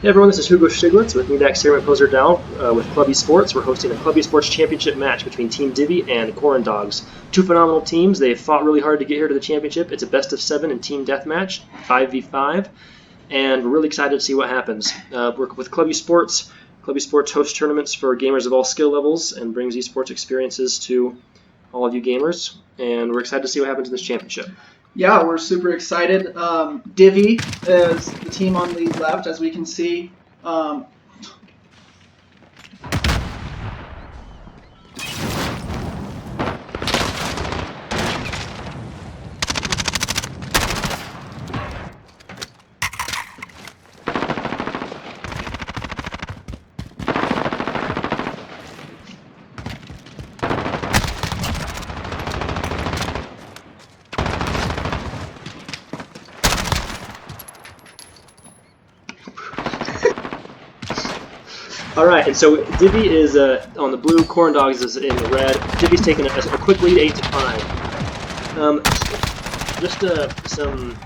Hey everyone, this is Hugo Stiglitz with nedaksirrom and poserdal with club-esports. We're hosting a club-esports championship match between Team DIVVY and QuaranDAWGS. Two phenomenal teams. They've fought really hard to get here to the championship. It's a best-of-7 in team deathmatch, 5v5, and we're really excited to see what happens. We're with club-esports. Club-esports hosts tournaments for gamers of all skill levels and brings esports experiences to all of you gamers, and we're excited to see what happens in this championship. Yeah, we're super excited. DIVVY is the team on the left, as we can see. Alright, and so DIVVY is on the blue, QuaranDAWGS is in the red. DIVVY's taking a quick lead, 8-5. Just some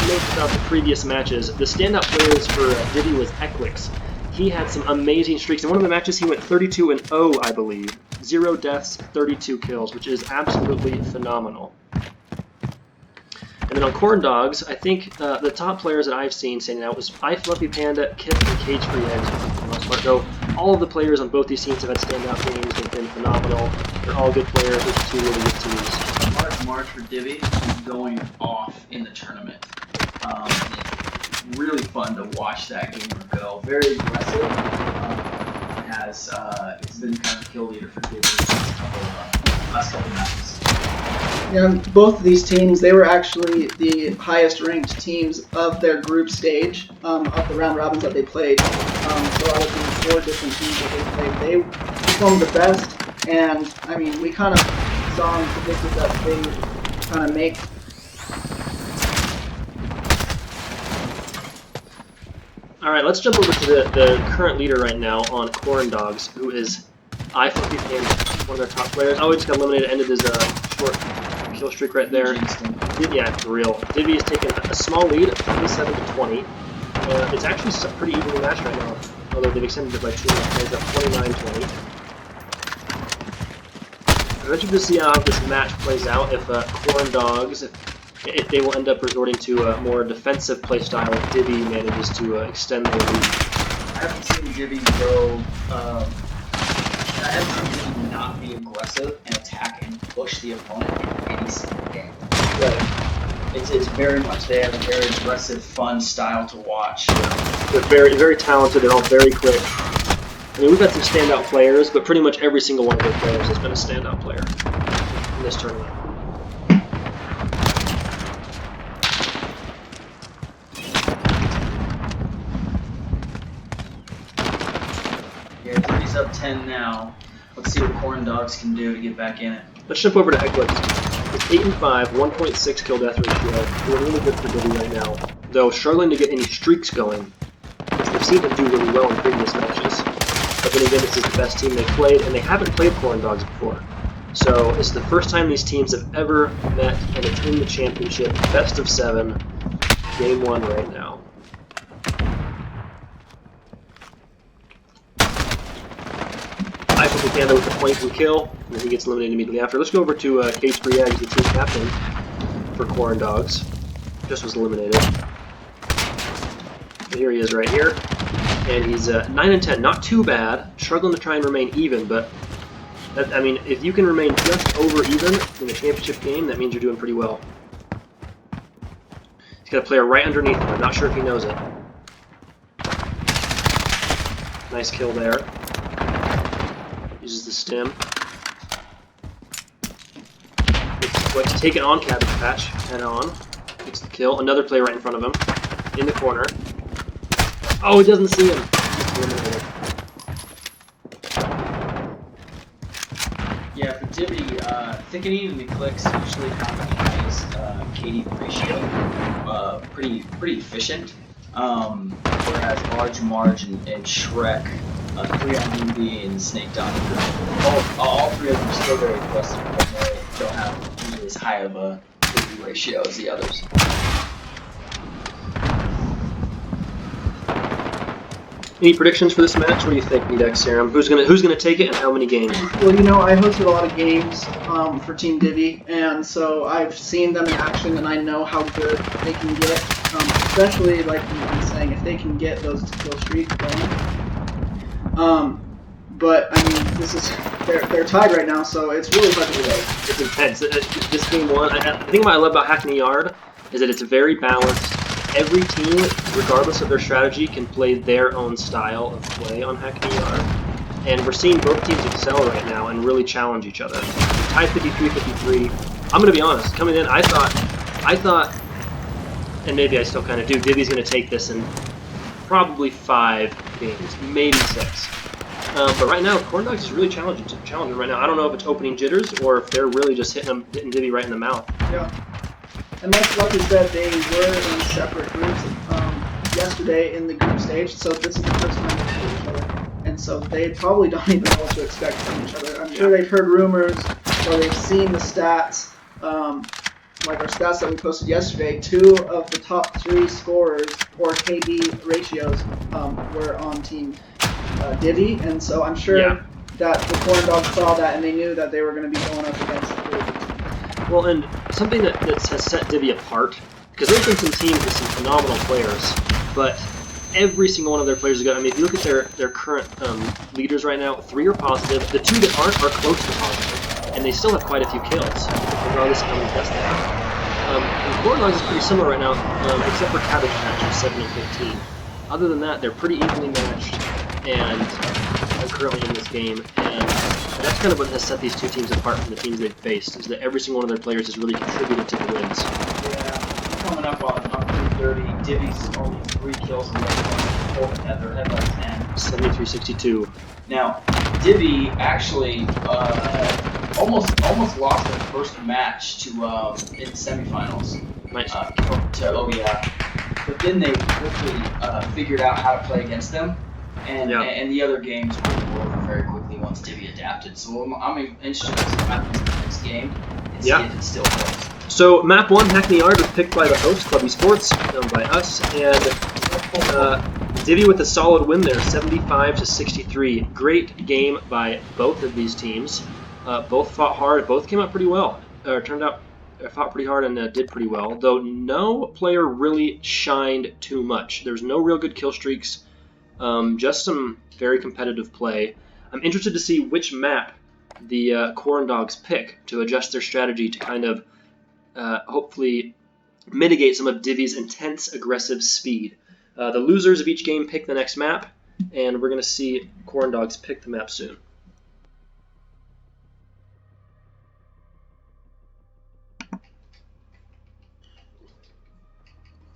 notes about the previous matches. The standout players for DIVVY was Eclix. He had some amazing streaks. In one of the matches, he went 32-0, I believe. 0 deaths, 32 kills, which is absolutely phenomenal. And then on QuaranDAWGS, I think the top players that I've seen standing out was iFluffyPanda, Kip, and CageFreeEdge for the most part. Though all of the players on both these teams have had standout games. They've been phenomenal. They're all good players. Those are two really good teams. March for DIVVY is going off in the tournament. It's really fun to watch that gamer go. Very aggressive. It's been kind of kill leader for DIVVY last couple matches. Yeah, both of these teams, they were actually the highest ranked teams of their group stage of the round robins that they played. So out of the 4 different teams that they played, they performed the best. And I mean, we kind of saw and predicted that they would kind of make. Alright, let's jump over to the current leader right now on QuaranDAWGS, who is iFluffyPanda, one of their top players. Oh, he just got eliminated, ended his short kill streak right there. Yeah, for real. DIVVY has taken a small lead of 27-20. It's actually pretty evenly matched right now, although they've extended it by 2 minutes. It's up 29-20. I'm interested to see how this match plays out if QuaranDAWGS, if they will end up resorting to a more defensive playstyle if DIVVY manages to extend their lead. I haven't seen DIVVY go. I haven't seen DIVVY not be aggressive and attack and push the opponent in any single game. Right. It's very much they have a very aggressive, fun style to watch. They're very, very talented. They're all very quick. I mean, we've had some standout players, but pretty much every single one of their players has been a standout player in this tournament. Yeah, DIVVY's up 10 now. Let's see what QuaranDAWGS can do to get back in it. Let's jump over to Eclix. It's 8-5, 1.6 kill death ratio. Doing really good for DIVVY right now, though struggling to get any streaks going. They've seen them do really well in previous matches. But then again, this is the best team they've played, and they haven't played QuaranDAWGS before. So this is the first time these teams have ever met, and it's in the championship, best of 7, game 1 right now. iFluffyPanda with the point and kill, and then he gets eliminated immediately after. Let's go over to CageFreeEdge, the team captain for QuaranDAWGS. Just was eliminated. And here he is right here. And he's 9-10, not too bad. Struggling to try and remain even, but I mean, if you can remain just over even in a championship game, that means you're doing pretty well. He's got a player right underneath him. I'm not sure if he knows it. Nice kill there. Uses the stim. Let's take it on Cabbage Patch. Head on. Gets the kill. Another player right in front of him. In the corner. Oh, he doesn't see him. Yeah, for DIVVY, thinking evenly clicks usually have the highest KD ratio. Pretty efficient. Whereas Large Marge and Shrek, 3 on DIVVY and Snake Down, all 3 of them are still very aggressive, but they don't have usually as high of a KD ratio as the others. Any predictions for this match? What do you think, nedaksirrom? Who's gonna take it, and how many games? Well, you know, I hosted a lot of games for Team Divvy, and so I've seen them in action, and I know how good they can get, especially, like I'm saying, if they can get those kill streaks going. But I mean, they're tied right now, so it's really hard to predict. It's intense. This game one, the thing I love about Hackney Yard is that it's very balanced. Every team, regardless of their strategy, can play their own style of play on Hackney Yard. And we're seeing both teams excel right now and really challenge each other. Tied 53-53. I'm going to be honest, coming in, I thought, and maybe I still kind of do, Divvy's going to take this in probably 5 games, maybe 6. But right now, QuaranDAWGS is really challenging right now. I don't know if it's opening jitters or if they're really just hitting Divvy right in the mouth. Yeah. And like you said, they were in separate groups yesterday in the group stage, so this is the first time they see each other. And so they probably don't even know what to expect from each other. I'm sure they've heard rumors or they've seen the stats, like our stats that we posted yesterday. 2 of the top 3 scorers or KD ratios were on Team Divvy, and so I'm sure that the QuaranDAWGS saw that and they knew that they were going to be going up against the Divvy team. Well, and something that has set Divvy apart, because there's been some teams with some phenomenal players, but every single one of their players is good. I mean, if you look at their current leaders right now, 3 are positive. The 2 that aren't are close to positive, and they still have quite a few kills, regardless of how many tests they have. And QuaranDAWGS is pretty similar right now, except for Cabbage Patch, who's 7 and 15. Other than that, they're pretty evenly matched, and are currently in this game. And that's kind of what has set these 2 teams apart from the teams they've faced, is that every single one of their players has really contributed to the wins. Yeah, coming up on 330, Divvy's only 3 kills and they're ahead by 10. 73-62. Now, Divvy actually almost lost their first match to in semifinals. Nice. But then they quickly figured out how to play against them, and the other games were over very quickly once Divvy adapted. So I'm interested to see what happens in the next game and see if it still works. So map 1, Hackney Yard, was picked by the host, club-esports, by us, and Divvy with a solid win there, 75-63. Great game by both of these teams. Both fought hard. Both came out pretty well. Fought pretty hard and did pretty well, though no player really shined too much. There's no real good kill streaks, just some very competitive play. I'm interested to see which map the QuaranDAWGS pick to adjust their strategy to kind of hopefully mitigate some of Divvy's intense, aggressive speed. The losers of each game pick the next map, and we're going to see QuaranDAWGS pick the map soon.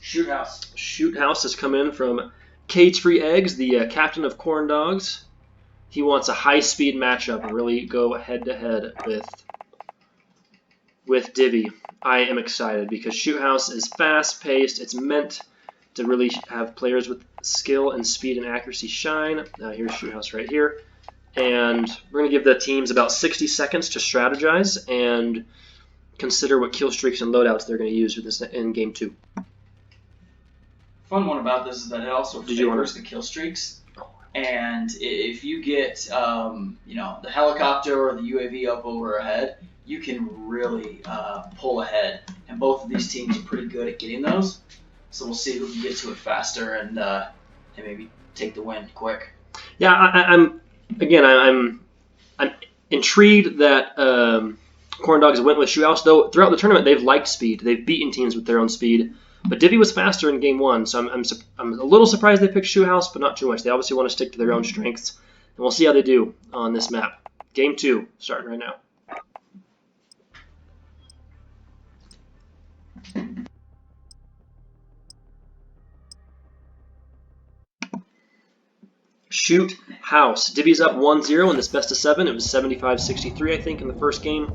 Shoot House. Shoot House has come in from Cage Free Eggs, the captain of QuaranDAWGS. He wants a high-speed matchup and really go head-to-head with Divvy. I am excited because Shoot House is fast-paced. It's meant to really have players with skill and speed and accuracy shine. Here's Shoot House right here. And we're going to give the teams about 60 seconds to strategize and consider what kill streaks and loadouts they're going to use for this in Game 2. Fun one about this is that it also favors the kill streaks. And if you get, the helicopter or the UAV up overhead, you can really pull ahead. And both of these teams are pretty good at getting those. So we'll see who can get to it faster and maybe take the win quick. Yeah, I'm intrigued that QuaranDAWGS went with Shoot House. Though throughout the tournament they've liked speed. They've beaten teams with their own speed. But Divvy was faster in Game 1, so I'm a little surprised they picked Shoot House, but not too much. They obviously want to stick to their own strengths, and we'll see how they do on this map. Game 2, starting right now. Shoot House. Divvy's up 1-0 in this best of 7. It was 75-63, I think, in the first game.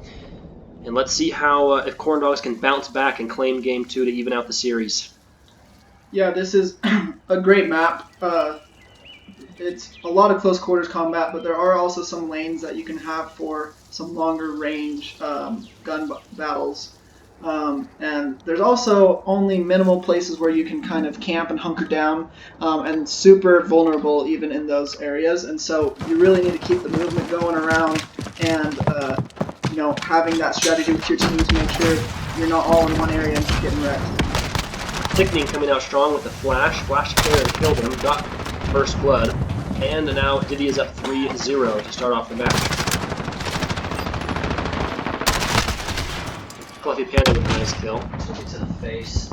And let's see how if QuaranDAWGS can bounce back and claim Game 2 to even out the series. Yeah, this is a great map. It's a lot of close quarters combat, but there are also some lanes that you can have for some longer range gun battles. And there's also only minimal places where you can kind of camp and hunker down, and super vulnerable even in those areas. And so you really need to keep the movement going around, and having that strategy with your team to make sure you're not all in one area and just getting wrecked. Thickening coming out strong with the flash. Flash there and killed him. Got first blood. And now DIVVY is up 3-0 to start off the match. Fluffy Panda with a nice kill. Took it to the face.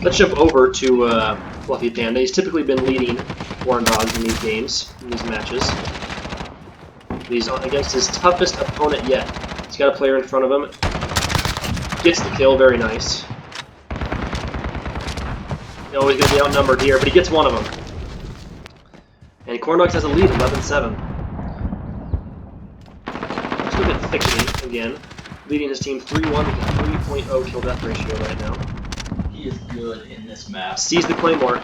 Let's jump over to Fluffy Panda. He's typically been leading QuaranDAWGS in these games, in these matches. He's against his toughest opponent yet. He's got a player in front of him. Gets the kill, very nice. He's always going to be outnumbered here, but he gets one of them. And QuaranDAWGS has a lead, 11-7. Let's look at Thickening again. Leading his team 3-1 with a 3.0 kill death ratio right now. He is good in this map. Sees the Claymore.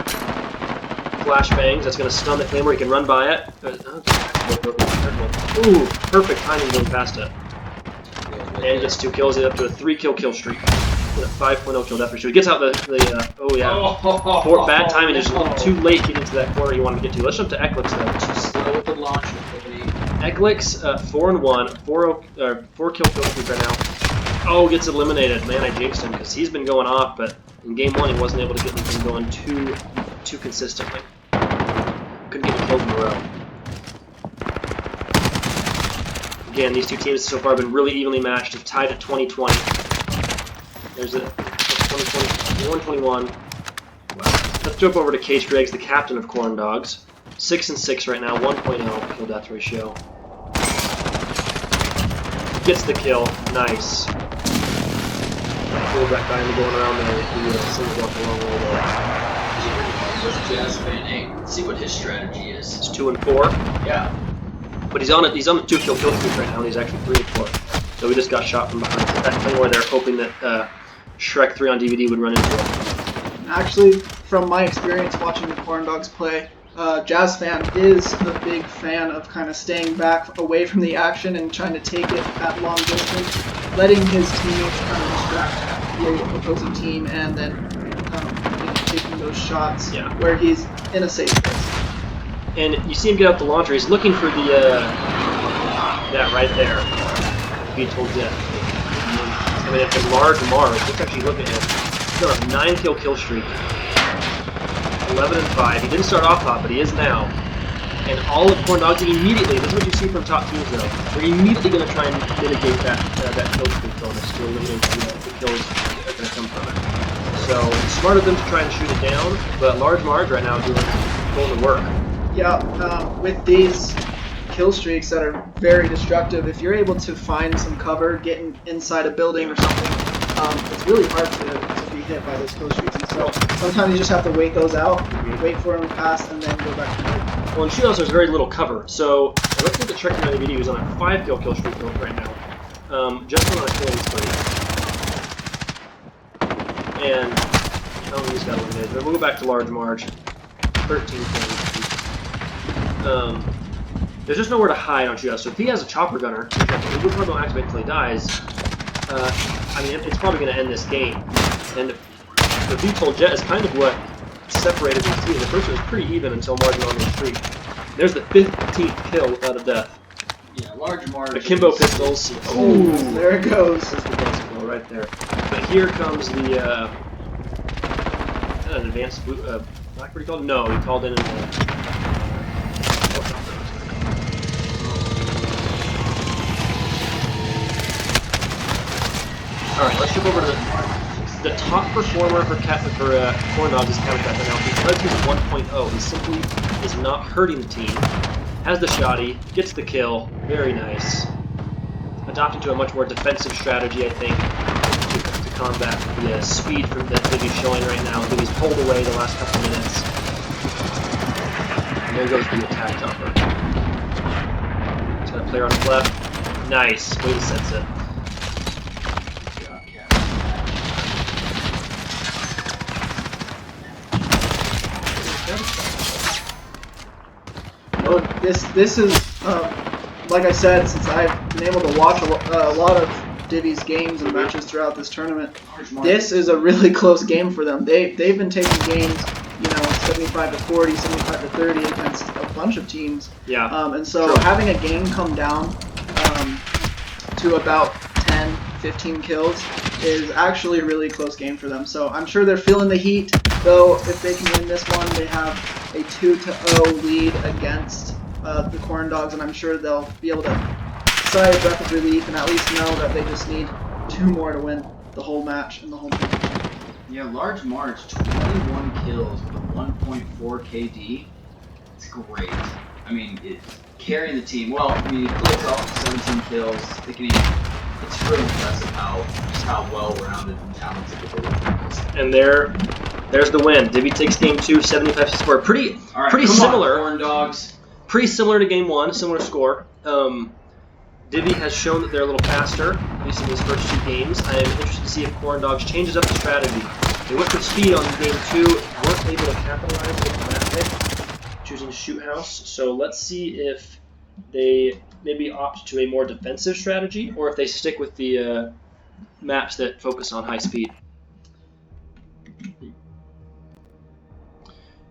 Flashbangs, that's going to stun the Claymore. He can run by it. Ooh, perfect timing going past it. And gets 2 kills, up to a 3-kill kill streak. With a 5.0 kill death ratio. He gets out oh yeah. Bad timing, just a little too late getting to that corner you wanted to get to. Let's jump to Eclipse though. Too slow with the launcher, Eclipse, 4-1, 4 kill streak right now. Oh, gets eliminated. Man, I jinxed him because he's been going off, but in game 1 he wasn't able to get anything going too consistently. Couldn't get a kill in a row. Again, these two teams so far have been really evenly matched. They've tied at 20-20. There's a 20-20, 1-21. Wow. Let's jump over to Case Driggs, the captain of QuaranDAWGS. 6-6 right now, 1.0 kill death ratio. Gets the kill, nice. That guy going around there, he sings off a long way there. Jazz fan 8. Let's see what his strategy is. It's 2-4. Yeah. But he's on the 2-kill streak right now, and he's actually 3-4. So we just got shot from behind. So that thing where they're hoping that Shrek 3 on DVD would run into it. Actually, from my experience watching the QuaranDAWGS play, Jazz fan is a big fan of kind of staying back away from the action and trying to take it at long distance, letting his teammates kind of distract the opposing team, and then taking those shots where he's in a safe space. And you see him get out the launcher. He's looking for the that right there. Being told death. I mean, it's a large Mars. Let's actually look at him. He's got a 9-kill kill streak. 11-5. He didn't start off hot, but he is now. And all of QuaranDAWGS immediately, this is what you see from top teams though, they're immediately going to try and mitigate that kill streak bonus to eliminate the kills that are going to come from it. So it's smart of them to try and shoot it down, but large Marge right now doing the work. Yeah, with these kill streaks that are very destructive, if you're able to find some cover, getting inside a building or something, it's really hard to be hit by those kill streaks. And so sometimes you just have to wait those out, wait for them to pass, and then go back to it. Well, in shootouts there's very little cover. So let's look at Shrek on the video. He's on a 5-kill kill streak right now. Just on a killing spree. And he's got eliminated. But we'll go back to large Marge. 13 kills. There's just nowhere to hide on shootouts. So if he has a chopper gunner, he probably won't activate until he dies. I mean, it's probably going to end this game. And the VTOL Jet is kind of what separated these teams. The first one was pretty even until Marge went on the streak. There's the 15th kill without a death. Yeah, large Marge. Akimbo pistols. Ooh, there it goes. That's the best kill right there. But here comes the an advanced Blackbird he called? No, he called in Alright, let's jump over to the top performer for QuaranDAWGS is Counter Captain now. Because he's 1.0, he simply is not hurting the team. Has the shotty, gets the kill, very nice. Adopting to a much more defensive strategy, I think, to combat the speed that DIVVY's showing right now. DIVVY's pulled away the last couple minutes. And there goes the attack chopper. He's got a player on the left. Nice, way to sense it. Well, this is like I said, since I've been able to watch a lot of DIVVY's games and matches throughout this tournament, this is a really close game for them. They've been taking games, 75 to 40, 75 to 30 against a bunch of teams. Yeah. And so having a game come down to about 10, 15 kills is actually a really close game for them. So I'm sure they're feeling the heat, though if they can win this one, they have a 2-0 lead against the QuaranDAWGS, and I'm sure they'll be able to sigh a breath of relief and at least know that they just need 2 more to win the whole match and the whole game. Yeah, Large March, 21 kills with a 1.4 KD. It's great. I mean, it's carrying the team. Well, I mean, he clicks off 17 kills. It's really impressive how well-rounded and talented the team is. And there's the win. DIVVY takes game 2, 75 to score. Pretty similar. QuaranDAWGS. Pretty similar to game 1, similar score. DIVVY has shown that they're a little faster, at least in these first 2 games. I am interested to see if QuaranDAWGS changes up the strategy. They went for speed on game 2, weren't able to capitalize with the map pick, choosing Shoot House. So let's see if they maybe opt to a more defensive strategy, or if they stick with the maps that focus on high speed.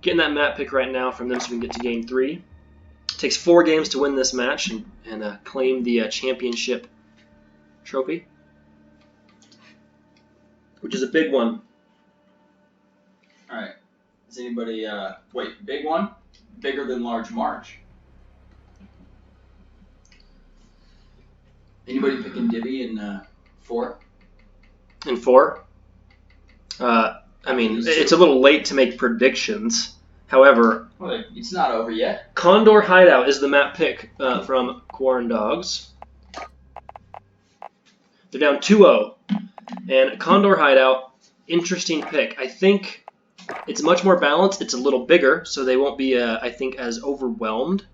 Getting that map pick right now from them so we can get to game 3. It takes 4 games to win this match and claim the championship trophy, which is a big one. Alright. Does anybody, wait, big one? Bigger than Large March. Anybody picking DIVVY in 4? In 4? I mean, it's a little late to make predictions. However, well, it's not over yet. Condor Hideout is the map pick from QuaranDAWGS. They're down 2-0. And Condor Hideout, interesting pick. I think it's much more balanced. It's a little bigger, so they won't be, I think, as overwhelmed.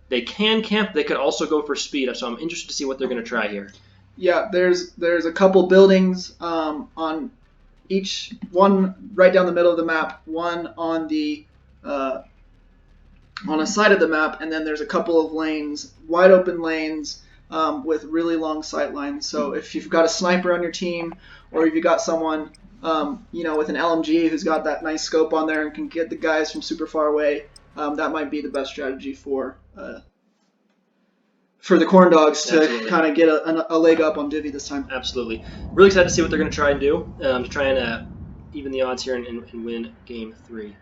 They can camp. They could also go for speed, so I'm interested to see what they're going to try here. Yeah, there's a couple buildings on each one right down the middle of the map, one on the on a side of the map, and then there's a couple of lanes, wide open lanes with really long sight lines. So if you've got a sniper on your team, or if you've got someone with an LMG who's got that nice scope on there and can get the guys from super far away, that might be the best strategy for the QuaranDAWGS to kind of get a leg up on DIVVY this time. Absolutely. Really excited to see what they're going to try and do to try and even the odds here and win game 3.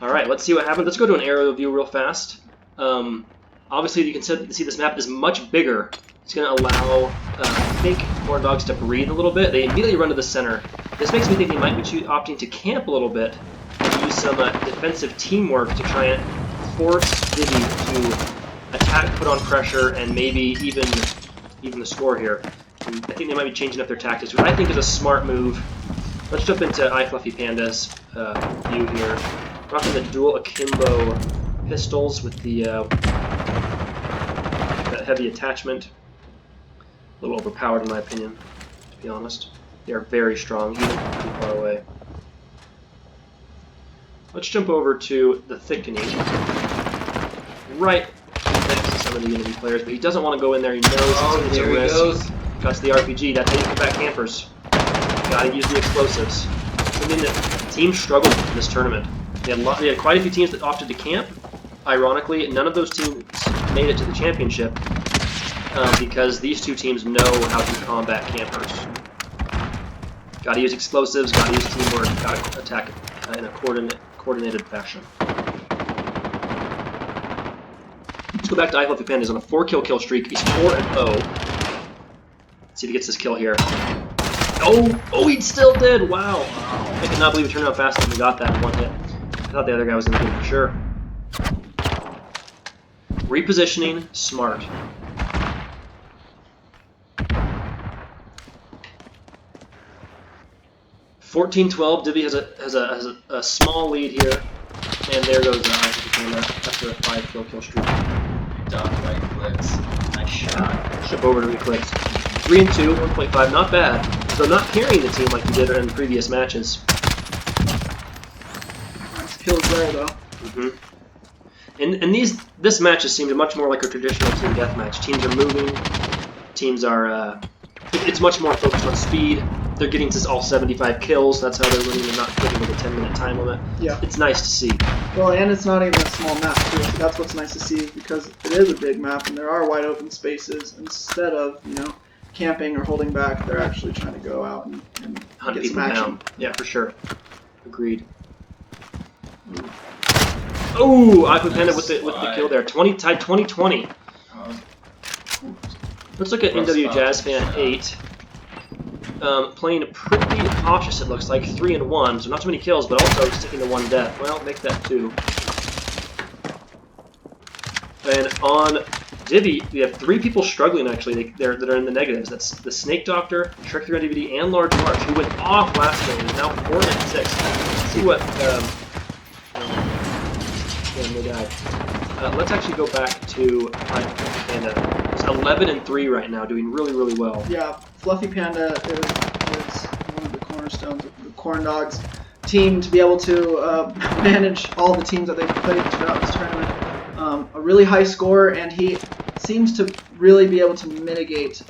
All right, let's see what happens. Let's go to an aerial view real fast. Obviously, you can see this map is much bigger. It's going to allow, I think, QuaranDAWGS to breathe a little bit. They immediately run to the center. This makes me think they might be opting to camp a little bit and use some defensive teamwork to try and force DIVVY to attack, put on pressure, and maybe even the score here. And I think they might be changing up their tactics, which I think is a smart move. Let's jump into iFluffyPanda's view here. Rocking the dual akimbo pistols with the that heavy attachment. A little overpowered in my opinion, to be honest. They are very strong, even from too far away. Let's jump over to the thickening. Right next to some of the enemy players, but he doesn't want to go in there. He knows it's a risk. Goes. Cuts the RPG. That's how you put back campers. Gotta use the explosives. Something that teams struggled with in this tournament. They had quite a few teams that opted to camp. Ironically, none of those teams made it to the championship because these 2 teams know how to combat campers. Gotta use explosives, gotta use teamwork, gotta attack in a coordinated fashion. Let's go back to iFluffyPanda. He's on a 4-kill streak. He's 4-0. Let's see if he gets this kill here. Oh, he still did! Wow. I cannot believe it turned out faster than we got that in 1 hit. I thought the other guy was going to do it for sure. Repositioning, smart. $14-12. DIVVY has a small lead here. And there goes after a 5 kill streak. Dog right clicks. Nice shot. Ship over to Reclicks. 3 and 2, 1.5, not bad. So not carrying the team like you did in previous matches. Nice kills there, though. Mm-hmm. And this match has seemed much more like a traditional team deathmatch. Teams are moving. Teams are. It's much more focused on speed. They're getting to all 75 kills. That's how they're winning. They're not quitting with a 10-minute time limit. Yeah. It's nice to see. Well, and it's not even a small map, too. So that's what's nice to see, because it is a big map and there are wide open spaces. Instead of, camping or holding back, they're actually trying to go out and Hunt get people some action. down. Yeah, for sure. Agreed. Oh, I put Panda with the kill there. 2020. Let's look at NW Jazz Fan 8. Playing pretty cautious, it looks like. 3 and 1, so not too many kills, but also sticking to 1 death. Well, make that 2. And on Divvy, we have 3 people struggling, actually, that are in the negatives. That's the Snake Doctor, Shrek 3 on DVD, and Large March, who went off last game and is now 4 and 6. Let's see what... let's actually go back to Panda. It's 11 and 3 right now, doing really, really well. Yeah, Fluffy Panda is one of the cornerstones of the QuaranDAWGS team to be able to manage all the teams that they've played throughout this tournament. A really high score, and he seems to really be able to mitigate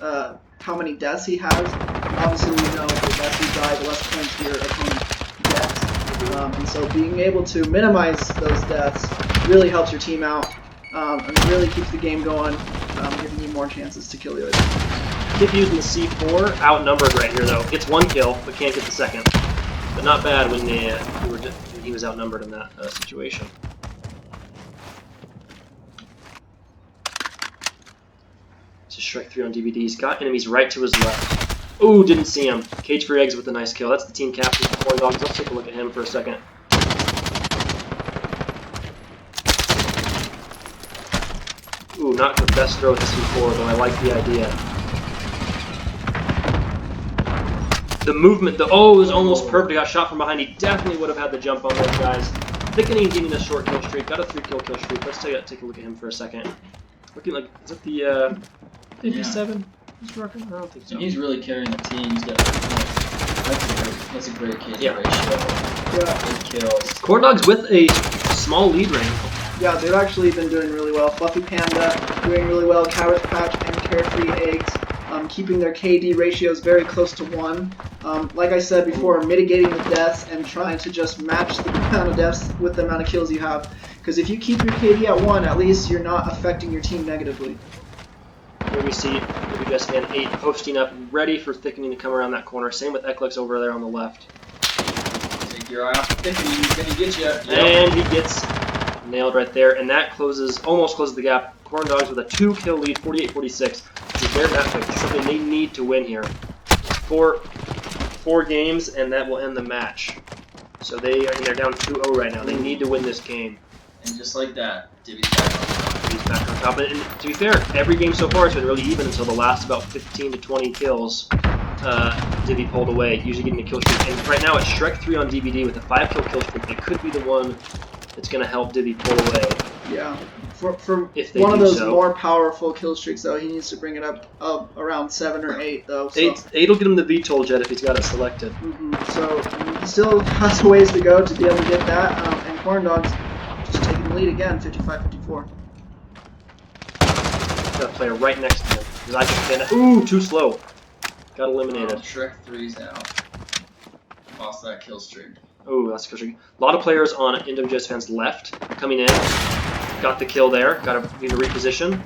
how many deaths he has. Obviously, the less you die, the less points your opponent gets. And so being able to minimize those deaths really helps your team out and really keeps the game going, giving you more chances to kill the other. Kip using the C4, outnumbered right here though. Gets 1 kill, but can't get the second. But not bad when he was outnumbered in that situation. This is Shrek 3 on DVD. He's got enemies right to his left. Ooh, didn't see him. Cage for Eggs with a nice kill. That's the team captain for QuaranDAWGS. Let's take a look at him for a second. Ooh, not the best throw with the C4, though I like the idea. The movement, it was almost perfect. He got shot from behind. He definitely would have had the jump on those guys. Thickening and getting a short kill streak. Got a 3 kill streak. Let's take a look at him for a second. Looking like, is that the 57? He's working? I don't think so. And he's really carrying the team. He's got that's a great KD ratio. Yeah. Good kills. QuaranDAWGS with a small lead rank. Yeah, they've actually been doing really well. Fluffy Panda doing really well. Cabbage Patch and Carefree Eggs keeping their KD ratios very close to 1. Like I said before, mitigating the deaths and trying to just match the amount of deaths with the amount of kills you have. Because if you keep your KD at 1, at least you're not affecting your team negatively. Here we see WJS Fan 8 posting up, ready for Thickening to come around that corner. Same with Eclipse over there on the left. Take your eye off Thickening, he's going to get you. Yep. And he gets nailed right there, and that almost closes the gap. QuaranDAWGS with a 2-kill lead, 48-46. It's their map pick. Something they need to win here. 4 games, and that will end the match. So they're down 2-0 right now. They need to win this game. And just like that, Divvy's back on top. He's back on top. And to be fair, every game so far has been really even until the last about 15 to 20 kills. Divvy pulled away, usually getting a kill streak. And right now it's Shrek 3 on DVD with a 5-kill kill streak. It could be the one that's going to help Divvy pull away. Yeah. For if they one of those so. more powerful kill streaks, though, he needs to bring it up around 7 or 8, though. So. 8 will get him the VTOL jet if he's got it selected. So he still has a ways to go to be able to get that. And QuaranDAWGS just taking the lead again, 55-54. Got a player right next to him. His eye can stand. Ooh, too slow. Got eliminated. Shrek 3's out. Lost that kill streak. Oh, that's a kill streak. A lot of players on NWJS Fans left coming in. Got the kill there. Got to need to reposition.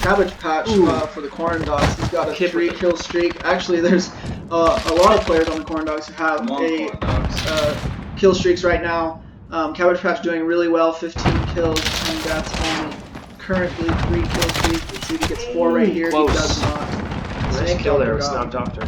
Cabbage Patch for the QuaranDAWGS. He's got a 3-kill streak. Actually, there's a lot of players on the QuaranDAWGS who have kill streaks right now. Cabbage Patch doing really well, 15 kills, 10 deaths only. Currently 3 kill streak. Let's see if he gets 4 right here. Close. He does not. Nice kill there with Snap Doctor.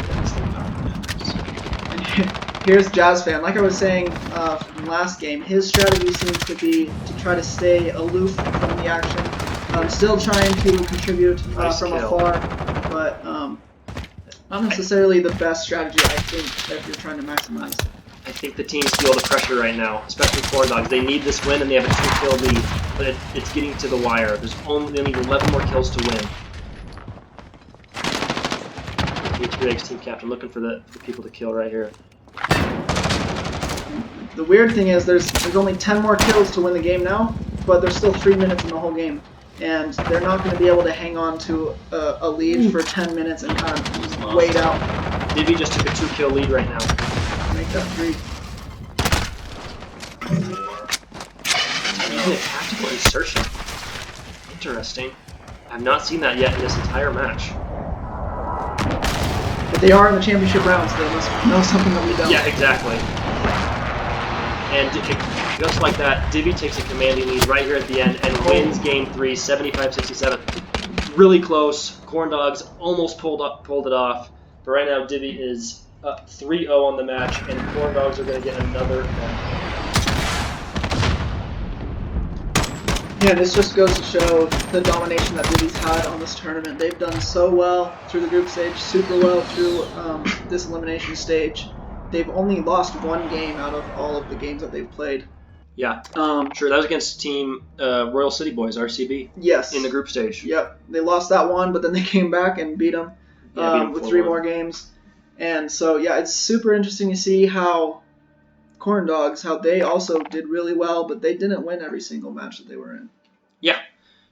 Here's Jazz Fan. Like I was saying from last game, his strategy seems to be to try to stay aloof from the action. Still trying to contribute from afar, but not necessarily the best strategy, I think, if you're trying to maximize I think the teams feel the pressure right now, especially QuaranDAWGS. They need this win, and they have a 2-kill lead, but it's getting to the wire. They need 11 more kills to win. H3X team captain looking for the people to kill right here. The weird thing is there's only 10 more kills to win the game now, but there's still 3 minutes in the whole game. And they're not going to be able to hang on to a lead for 10 minutes and kind of wait out. DIVVY just took a 2-kill lead right now. Make that 3. Using a tactical insertion. Interesting. I've not seen that yet in this entire match. But they are in the championship round, so they must know something that we don't. Yeah, exactly. And just like that, DIVVY takes a commanding lead right here at the end and wins Game 3, 75-67. Really close. QuaranDAWGS almost pulled it off. But right now, DIVVY is up 3-0 on the match, and QuaranDAWGS are going to get another match. Yeah, this just goes to show the domination that DIVVY's had on this tournament. They've done so well through the group stage, super well through this elimination stage. They've only lost 1 game out of all of the games that they've played. Yeah, sure. That was against Team Royal City Boys, RCB. Yes. In the group stage. Yep. They lost that one, but then they came back and beat them with 3 more games. And so, yeah, it's super interesting to see how QuaranDAWGS, how they also did really well, but they didn't win every single match that they were in. Yeah,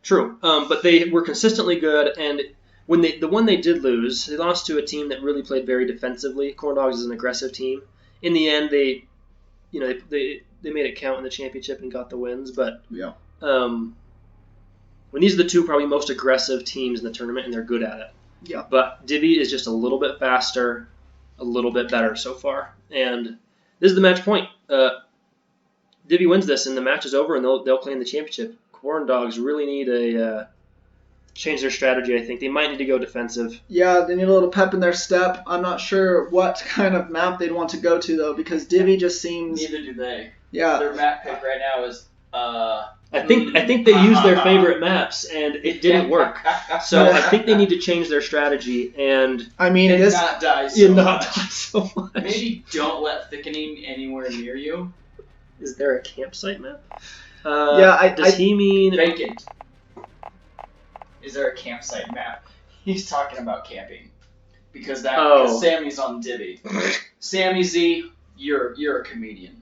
true. But they were consistently good, and when the one they did lose, they lost to a team that really played very defensively. QuaranDAWGS is an aggressive team. In the end, they made it count in the championship and got the wins. But yeah, when these are the 2 probably most aggressive teams in the tournament, and they're good at it. Yeah. But DIVVY is just a little bit faster, a little bit better so far, and this is the match point. DIVVY wins this, and the match is over, and they'll claim the championship. QuaranDAWGS really need a change their strategy. I think they might need to go defensive. Yeah, they need a little pep in their step. I'm not sure what kind of map they'd want to go to though, because DIVVY just seems. Neither do they. Yeah. Their map pick right now is. I think they used their favorite maps and it didn't work. So I think they need to change their strategy and. I mean, and not die so much. much. Maybe don't let thickening anywhere near you. Is there a campsite map? Does he mean vacant? Is there a campsite map? He's talking about camping because Sammy's on DIVVY. Sammy Z, you're a comedian.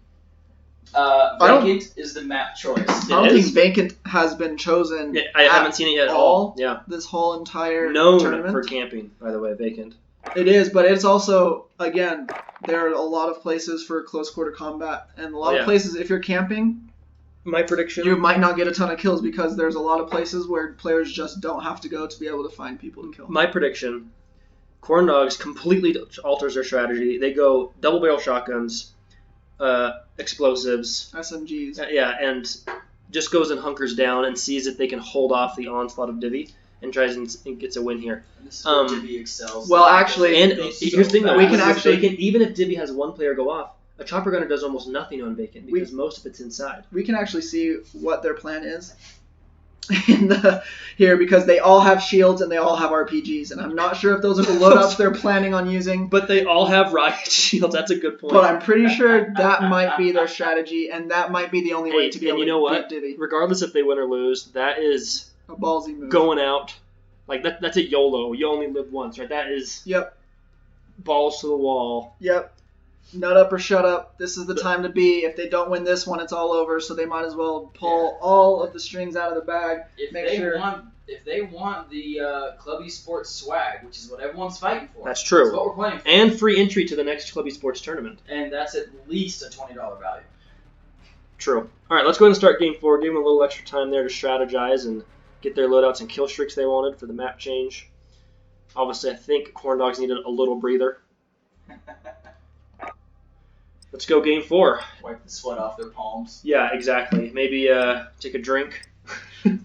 Vacant is the map choice. I don't think vacant has been chosen. Yeah, I haven't seen it yet at all. Yeah, this whole entire known tournament for camping, by the way, vacant. It is, but it's also again there are a lot of places for close quarter combat and a lot of places if you're camping. My prediction: you might not get a ton of kills because there's a lot of places where players just don't have to go to be able to find people to kill. My prediction: QuaranDAWGS completely alters their strategy. They go double barrel shotguns, explosives, SMGs. And just goes and hunkers down and sees if they can hold off the onslaught of DIVVY and tries and gets a win here. And this is where DIVVY excels. Well, actually, and here's the thing: though, we can actually even if DIVVY has 1 player go off. A chopper gunner does almost nothing on vacant because most of it's inside. We can actually see what their plan is here because they all have shields and they all have RPGs, and I'm not sure if those are the loadouts they're planning on using. But they all have riot shields. That's a good point. But I'm pretty sure that might be their strategy, and that might be the only way to be able to beat DIVVY. Regardless if they win or lose, that is a ballsy move. Going out, like that's a YOLO. You only live once, right? That is. Yep. Balls to the wall. Yep. Nut up or shut up. This is the time to be. If they don't win this one, it's all over. So they might as well pull all of the strings out of the bag. If they want the club-esports swag, which is what everyone's fighting for. That's true. That's what we're playing for. And free entry to the next club-esports tournament. And that's at least a $20 value. True. All right, let's go ahead and start Game 4. Give them a little extra time there to strategize and get their loadouts and kill streaks they wanted for the map change. Obviously, I think QuaranDAWGS needed a little breather. Let's go Game 4. Wipe the sweat off their palms. Yeah, exactly. Maybe take a drink.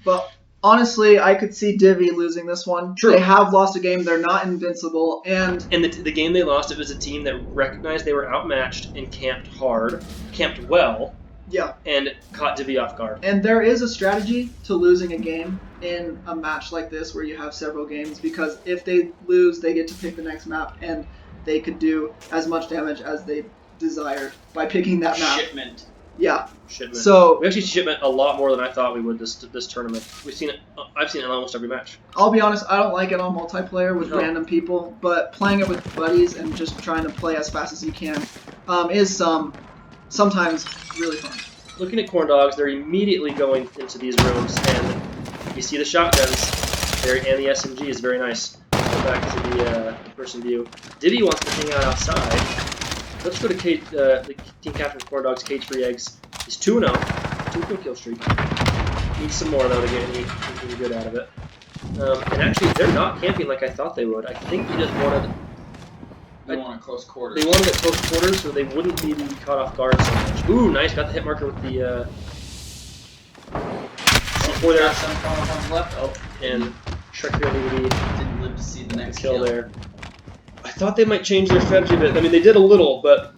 But honestly, I could see DIVVY losing this one. True. They have lost a game. They're not invincible. And the game they lost, it was a team that recognized they were outmatched and camped hard, camped well, and caught DIVVY off guard. And there is a strategy to losing a game in a match like this where you have several games, because if they lose, they get to pick the next map, and they could do as much damage as they desired by picking that map. Shipment. Yeah. Shipment. So we actually shipment a lot more than I thought we would this tournament. We've seen it. I've seen it in almost every match. I'll be honest, I don't like it on multiplayer with No. random people, but playing it with buddies and just trying to play as fast as you can is sometimes really fun. Looking at QuaranDAWGS, they're immediately going into these rooms, and you see the shotguns there, and the SMG is very nice. Go back to the person view. DIVVY wants to hang out outside. Let's go to the team captain of QuaranDAWGS, Cage3eggs. He's 2-0, 2 kill streak. Needs some more though to get anything good out of it. And actually, they're not camping like I thought they would. I think they just wanted. They wanted close quarters. They wanted it close quarters so they wouldn't be caught off guard so much. Ooh, nice! Got the hit marker with the. C4 there. Got some coming on the left. Oh, And Shrek here DVD. didn't live to see the next Kill there. I thought they might change their strategy a bit. I mean, they did a little, but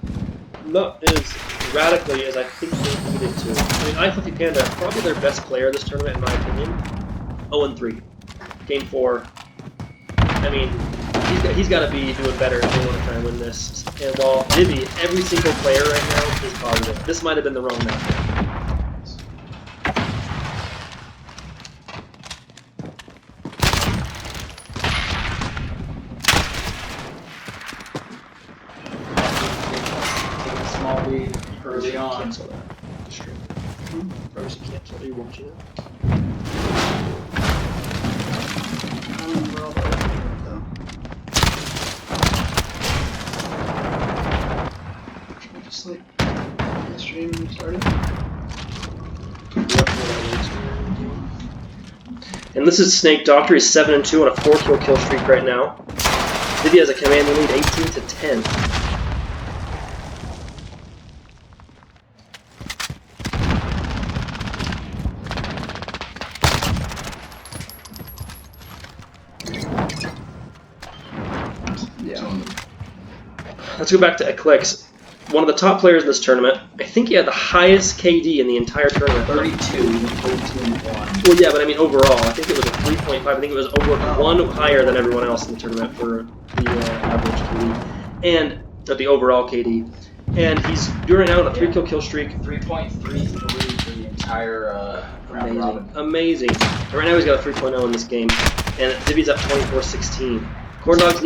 not as radically as I think they needed to. I mean, iFluffyPanda, probably their best player this tournament, in my opinion. 0-3. Game 4. I mean, he's got to be doing better if they want to try and win this. And while DIVVY, every single player right now is positive. This might have been the wrong match. small lead early on. Cancel that. Stream. Probably should cancel. Are you watching it? I don't remember all the other though. Should we just like end the stream and restart it? And this is Snake Doctor. He's 7-2 on a 4 kill streak right now. DIVVY has a commanding lead, 18-10. Yeah. Let's go back to Eclix. One of the top players in this tournament. I think he had the highest KD in the entire tournament. 32, 14-1. Well, yeah, but I mean overall, I think it was a 3.5. I think it was over one higher than everyone else in the tournament for the average KD, and the overall KD. And he's doing right now on a 3 kill streak. 3.33 for the entire round robin. Amazing. And right now he's got a 3.0 in this game, and DIVVY's up 24-16. QuaranDAWGS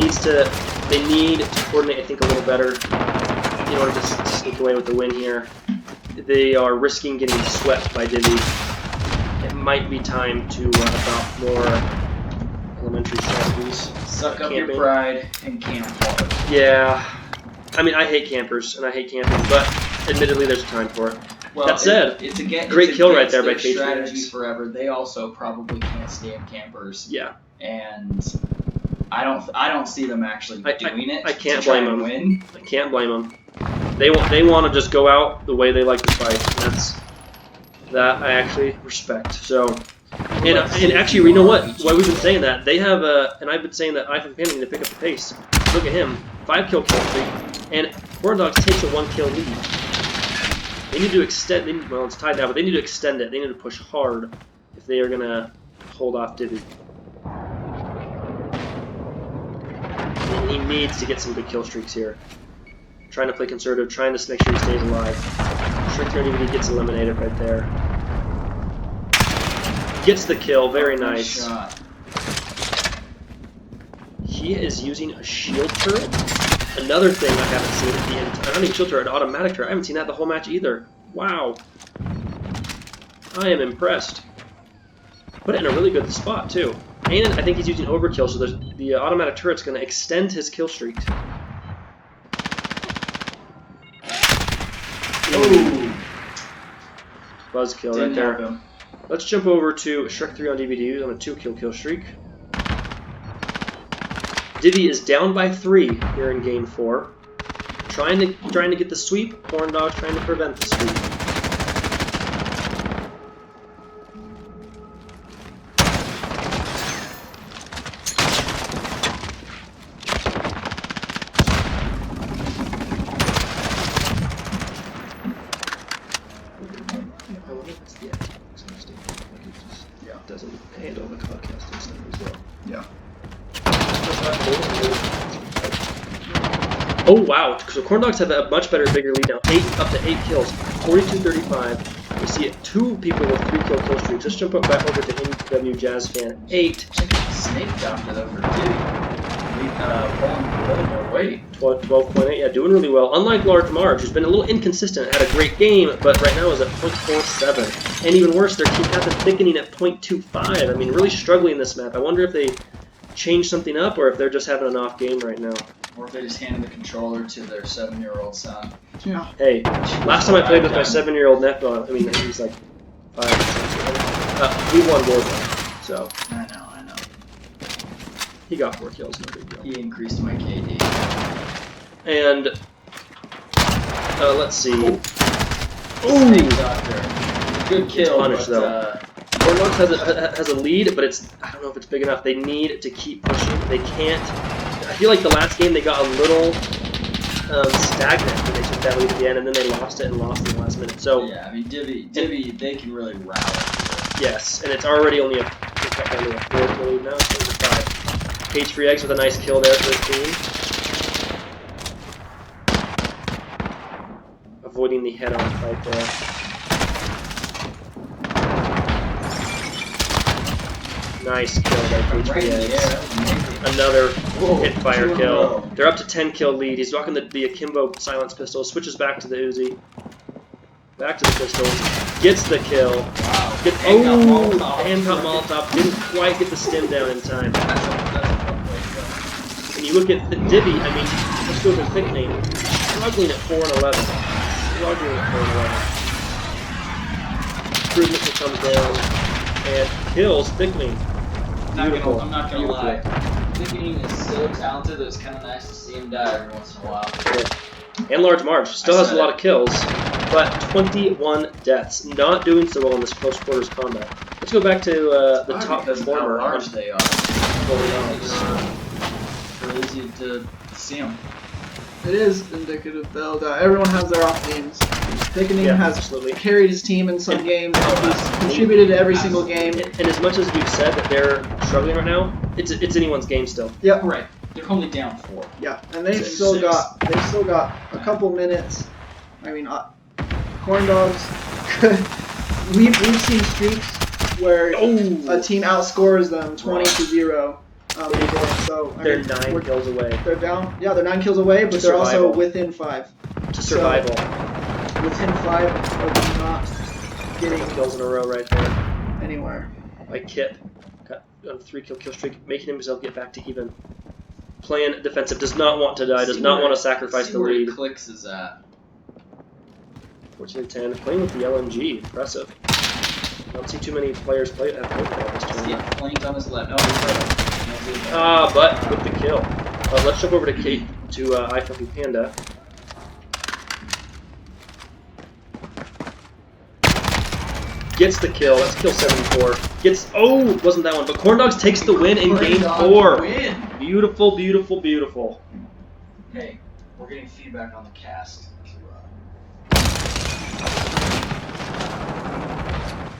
need to coordinate, I think, a little better in order to sneak away with the win here. They are risking getting swept by DIVVY. It might be time to adopt more elementary strategies. Suck up Camping. your pride and camp hard. Yeah. I mean, I hate campers, and I hate camping, but admittedly, there's a time for it. Well, that said, great kill right there by Cage3eggs. Strategy forever. They also probably can't stand campers. Yeah. And I don't see them actually doing it. I can't to try blame and them. Win. I can't blame them. They want to just go out the way they like to fight. And that I actually respect. So, and actually, you know what? Why we've been saying that they have and I've been saying that iFluffyPanda need to pick up the pace. Look at him, 5 kill streak, and QuaranDAWGS takes a 1 kill lead. They need to extend. Well, it's tied now, but they need to extend it. They need to push hard if they are gonna hold off DIVVY. And he needs to get some good kill streaks here. Trying to play conservative, trying to make sure he stays alive. Shrek gets eliminated right there. Gets the kill, very nice. Shot. He is using a shield turret. Another thing I haven't seen at the end. I don't even shield turret, an automatic turret. I haven't seen that the whole match either. Wow. I am impressed. Put it in a really good spot too. And I think he's using overkill, so the automatic turret's going to extend his kill streak. Ooh. Buzzkill Didn't right there. help him. Let's jump over to Shrek3 on DVD on a 2 kill streak. DIVVY is down by 3 here in game 4. Trying to get the sweep. QuaranDAWGS trying to prevent the sweep. Doesn't handle the podcasting stuff as well. Yeah. Oh wow! So QuaranDAWGS have a much better, bigger lead now. Up to 8 kills, 42-35. We see 2 people with 3-kill streaks. Let's jump back over to NW Jazz Fan 8. Check out the snake doctor though for DIVVY. Pulling their weight. 12.8, yeah, doing really well. Unlike Large Marge, who's been a little inconsistent, had a great game, but right now is at .47. And even worse, their team has been thickening at .25. I mean, really struggling in this map. I wonder if they change something up or if they're just having an off game right now. Or if they just handed the controller to their 7-year-old son. Yeah. Hey, last time I played with my 7-year-old nephew, I mean, he's like 5 or 6. We won Warzone, so. I know. He got 4 kills, no big deal. He increased my KD. And, let's see. Snake doctor. Good kill, punished, but, though. QuaranDAWGS has a lead, but I don't know if it's big enough. They need to keep pushing. They can't. I feel like the last game they got a little stagnant when they took that lead at the end, and then they lost it and lost in the last minute. So yeah, I mean DIVVY, they can really rally. yes, and it's already only a 4-kill lead now. So it's a 5. Cage Free Eggs with a nice kill there for his team, avoiding the head-on fight there. Nice kill by Cage Free Eggs. Another hit-fire kill. They're up to 10-kill lead. He's rocking the Akimbo silence pistol. Switches back to the Uzi. Back to the pistols. Gets the kill. Wow. Handcuff Molotov. Didn't quite get the stim down in time. When you look at the DIVVY, I mean, let's go to the nickname. Struggling at 4 and 11. Struggling at 4 and 11. Improvement that comes down. And kills thickening. Beautiful. I'm not gonna lie. Thickening is so talented that it's kind of nice to see him die every once in a while. And Large Marge still has a lot of kills, but 21 deaths. Not doing so well in this close quarters combat. Let's go back to the top performer. How large they are. It's crazy to see them. It is indicative, though, that everyone has their off games. Thickening has absolutely carried his team in some games. He's contributed to every single game. And as much as we've said that they're struggling right now, it's anyone's game still. Yep. Right. They're only down 4. Yeah, and they've Six. still got a couple minutes. I mean, QuaranDAWGS. We've seen streaks where a team outscores them 20-0. So They're 9 kills away. They're down. Yeah, they're 9 kills away, but they're also within 5. To survival. So, within 5 of not getting kills in a row right there. Anywhere. By Kip. Got a 3-kill streak, making himself get back to even. Playing defensive, does not want to die, does not want to sacrifice the lead. Where Clicks is at. 14-10, playing with the LMG, impressive. I don't see too many players have played that this tournament. Flames on his left. No, he's right. But with the kill. Let's jump over to Kate to iFluffy Panda. Gets the kill. That's kill 74. Wasn't that one? But QuaranDAWGS takes the win in game 4. Beautiful, beautiful, beautiful. Hey, we're getting feedback on the cast.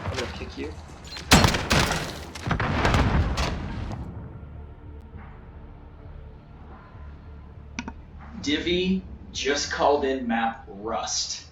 I'm gonna kick you. DIVVY just called in map Rust.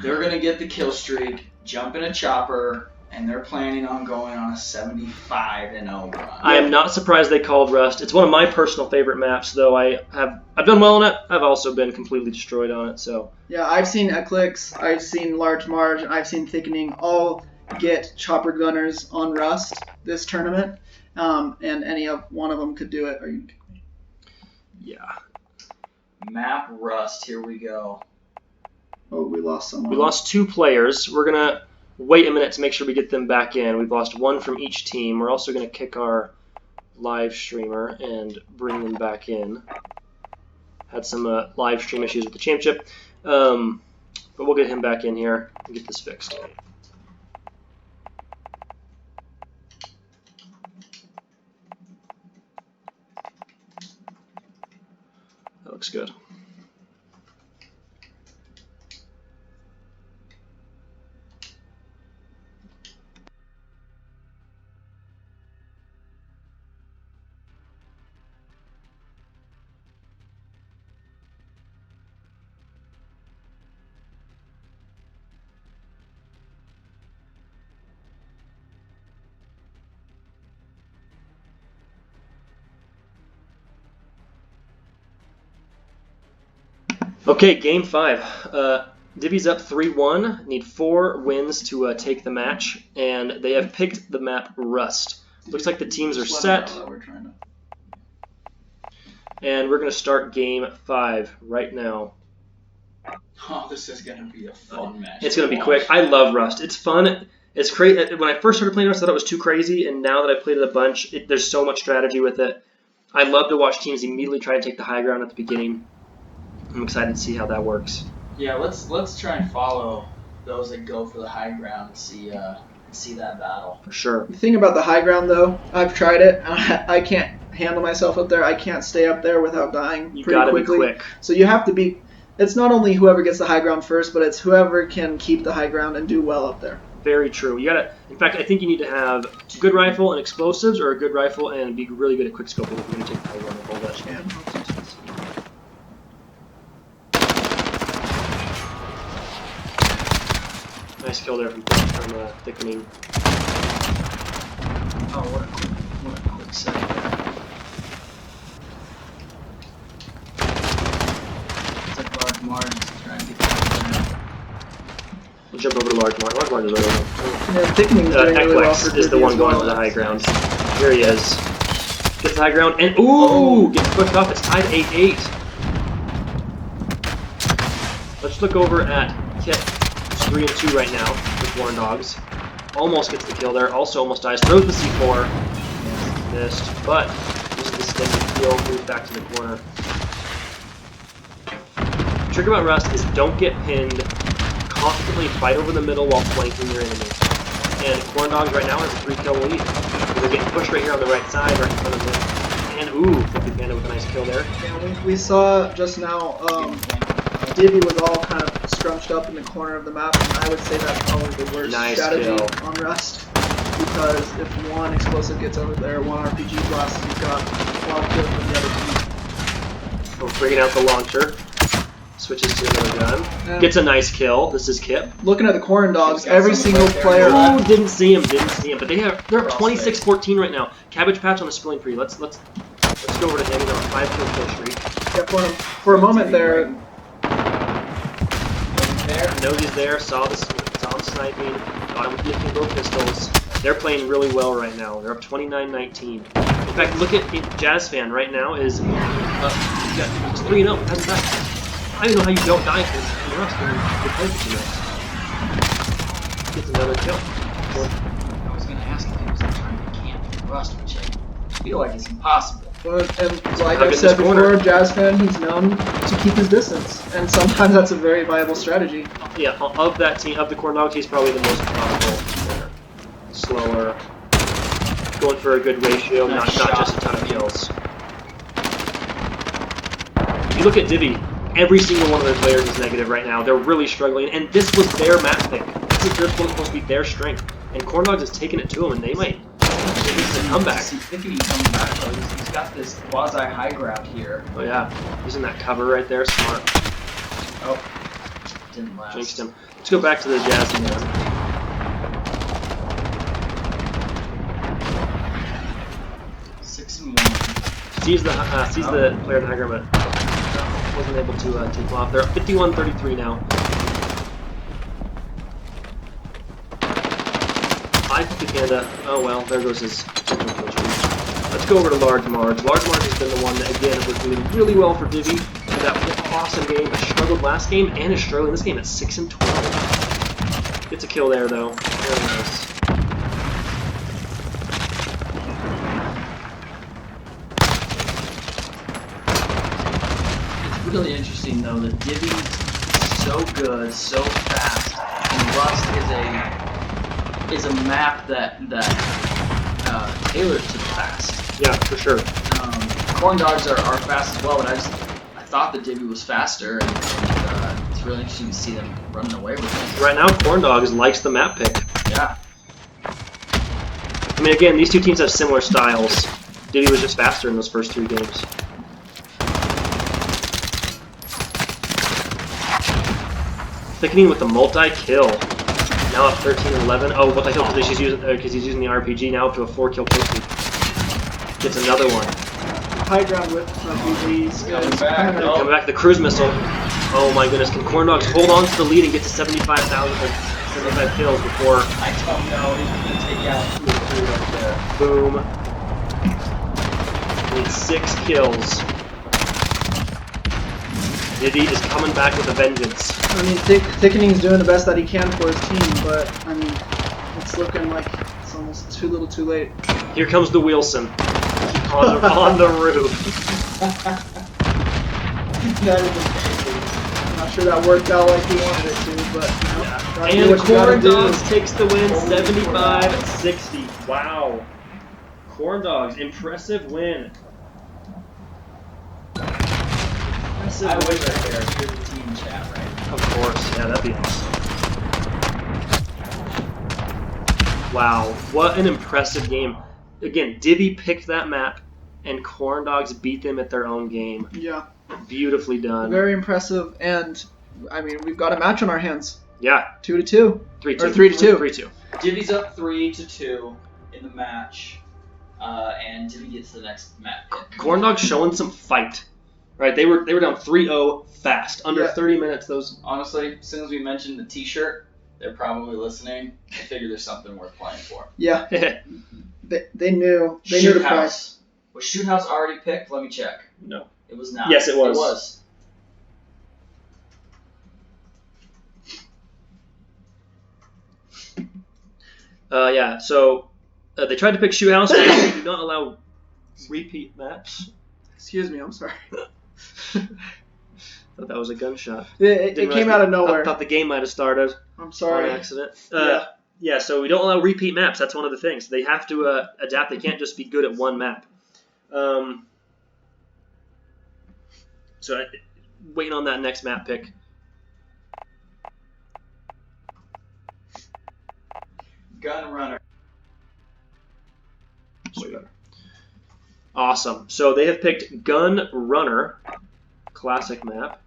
They're gonna get the kill streak, jump in a chopper, and they're planning on going on a 75-0 run. I am not surprised they called Rust. It's one of my personal favorite maps, though I've done well on it. I've also been completely destroyed on it. So yeah, I've seen Eclipse, I've seen Large Marge, and I've seen Thickening all get chopper gunners on Rust this tournament, and any of one of them could do it. yeah. Map Rust. Here we go. Oh, we lost someone. We lost 2 players. We're gonna wait a minute to make sure we get them back in. We've lost 1 from each team. We're also gonna kick our live streamer and bring them back in. Had some live stream issues with the championship, but we'll get him back in here and get this fixed. That looks good. Okay, game 5. Divvy's up 3-1. Need 4 wins to take the match, and they have picked the map Rust. Looks like the teams are set, and we're going to start game 5 right now. Oh, this is going to be a fun match. It's going to be quick. I love Rust. It's fun. It's crazy. When I first started playing Rust, I thought it was too crazy, and now that I played it a bunch, there's so much strategy with it. I love to watch teams immediately try to take the high ground at the beginning. I'm excited to see how that works. Yeah, let's try and follow those that go for the high ground and see that battle. For sure. The thing about the high ground, though, I've tried it. I can't handle myself up there. I can't stay up there without dying You pretty gotta quickly. be quick. So you have to be. It's not only whoever gets the high ground first, but it's whoever can keep the high ground and do well up there. Very true. You gotta. In fact, I think you need to have a good rifle and explosives, or a good rifle and be really good at quick scoping if you're gonna take the high ground and hold that. Nice kill there from Thickening. Oh, what a quick set there. It's like large margins to try and get that. We'll jump over to large mark. Large mark is right over. Yeah, Thickening's doing really well Equex for is the Divvy one as going well. to the high ground. Here he is. Gets the high ground, and ooh! Gets pushed off. It's tied 8-8. Let's look over at Kit. It's 3-2 right now with QuaranDAWGS. Almost gets the kill there. Also almost dies. Throws the C4. Missed. But uses the steady kill. Moves back to the corner. The trick about Rust is don't get pinned. Constantly fight over the middle while flanking your enemy. And QuaranDAWGS right now has a 3-kill lead. They're getting pushed right here on the right side, right in front of them. And ooh, Flippy Panda with a nice kill there. Yeah, we saw just now Divvy was all kind of scrunched up in the corner of the map, and I would say that's probably the worst strategy on Rust. Because if one explosive gets over there, one RPG blast, you've got a lot of kills from the other team. We're bringing out the launcher. Switches to another gun. Yeah. Gets a nice kill. This is Kip. Looking at the QuaranDAWGS, every single player. Oh, didn't see him. But they're up 26-14 right now. Cabbage Patch on the spilling tree. Let's go over to him. He's on a 5-kill streak. Yeah, for a moment there. Knows he's there. Saw him sniping. Got him with the both pistols. They're playing really well right now. They're up 29-19. In fact, look at Jazz Fan right now is 3-0. Hasn't died. I don't even know how you don't die because you're Rust. You're gets another kill. I was going to ask if he was trying to camp in Rust, which I feel like is impossible. And like I said before, Jazz Fan, he's known to keep his distance, and sometimes that's a very viable strategy. Yeah, of that team, of the QuaranDAWGS, he's probably the most powerful. Slower, going for a good ratio, not just a ton of kills. If you look at Divvy, every single one of their players is negative right now. They're really struggling, and this was their map pick. This is supposed to be their strength, and QuaranDAWGS is taking it to them, and they might. This is a comeback. See, Thickening coming back though. He's got this quasi high ground here. Oh yeah, using that cover right there, smart. Oh, didn't last. Jinxed him. Let's go back to the Jazz again. 6-1. Sees the player in the high ground, but wasn't able to take him off. They're up 51-33 now. I Flippy Panda. Oh well, there goes his. Let's go over to Large Marge. Large Marge has been the one that again was doing really well for Divvy. Had that awesome game, but struggled last game and is struggling this game at 6-12. Gets a kill there though. Very nice. Really interesting though that Divvy's so good, so fast, and Rust is a map that tailors to the fast. Yeah, for sure. QuaranDAWGS are fast as well, but I thought that Divvy was faster, and it's really interesting to see them running away with it. Right now, QuaranDAWGS likes the map pick. Yeah. I mean, again, these two teams have similar styles. Divvy was just faster in those first 3 games. Thickening with the multi-kill. Now up 13-11. Oh, multi-kill because he's using the RPG now up to a 4-kill posting. Gets another one. High ground with RPGs. Coming back. Coming back, the cruise missile. Oh my goodness, can QuaranDAWGS hold on to the lead and get to 75 kills before... I don't know, he's going to take out 2 or 3 right there. Boom. Need 6 kills. DIVVY is coming back with a vengeance. I mean, Thickening's doing the best that he can for his team, but, I mean, it's looking like it's almost too little too late. Here comes the Wilson on the roof. That is amazing. I'm not sure that worked out like he wanted it to, but, you know, gotta do And what you gotta do. QuaranDAWGS takes the win, 75-60. Wow. QuaranDAWGS, impressive win. Impressive I win wish right I there. could hear the team chat right now. Of course, yeah, that'd be awesome. Wow, what an impressive game. Again, DIVVY picked that map, and QuaranDAWGS beat them at their own game. Yeah. Beautifully done. Very impressive, and, I mean, we've got a match on our hands. Yeah. 2-2. 3-2. Or 3-2. 3-2. DIVVY's up 3-2 in the match, and DIVVY gets the next map pick. QuaranDAWGS showing some fight. Right, they were down 3-0 fast. Under 30 minutes, those... Honestly, as soon as we mentioned the t-shirt, they're probably listening. I figure there's something worth playing for. Yeah. They knew the price. Was Shoot House already picked? Let me check. No. It was not. Yes, it was. It was. Yeah, so they tried to pick Shoe House. They do not allow repeat maps. Excuse me, I'm sorry. Thought that was a gunshot. It came out of nowhere. I thought the game might have started I'm sorry. on accident. Yeah. Yeah, so we don't allow repeat maps. That's one of the things. They have to adapt. They can't just be good at one map. Waiting on that next map pick. Gun Runner. Sweet. Awesome. So they have picked Gun Runner, classic map.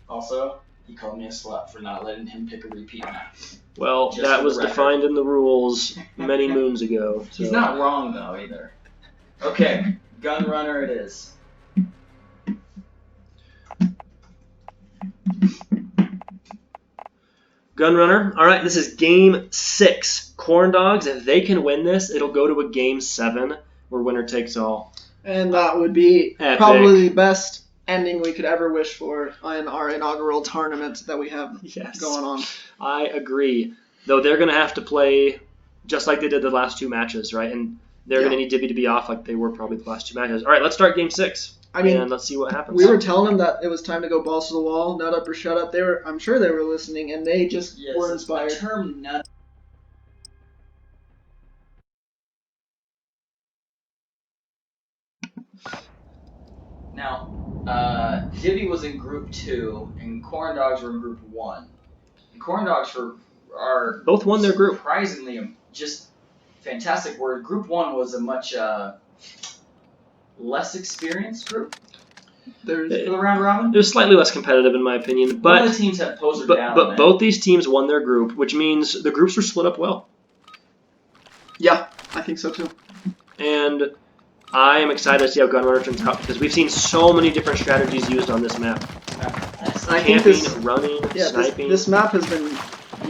Also, he called me a slut for not letting him pick a repeat map. Well, Just that for was the record. defined in the rules many moons ago. So. He's not wrong, though, either. Okay, Gun Runner it is. Gun Runner. All right, this is Game 6. QuaranDAWGS, if they can win this, it'll go to a Game 7 where winner takes all. And that would be Epic. probably the best ending we could ever wish for in our inaugural tournament that we have going on. I agree. Though they're going to have to play just like they did the last 2 matches, right? And they're going to need DIVVY to be off like they were probably the last 2 matches. All right, let's start Game 6. I mean, and let's see what happens. We were telling them that it was time to go balls to the wall, nut up or shut up. I'm sure they were listening, and they just were inspired. The term nut. Now, DIVVY was in Group 2, and QuaranDAWGS were in Group 1. And QuaranDAWGS are both won their group. Surprisingly, just fantastic word. Group 1 was a much less experienced group. For the round robin? It was slightly less competitive in my opinion, but one of the teams had poserdal. But both these teams won their group, which means the groups were split up well. Yeah, I think so too. And I am excited to see how Gun Runner turns out because we've seen so many different strategies used on this map. Camping, running, sniping. This map has been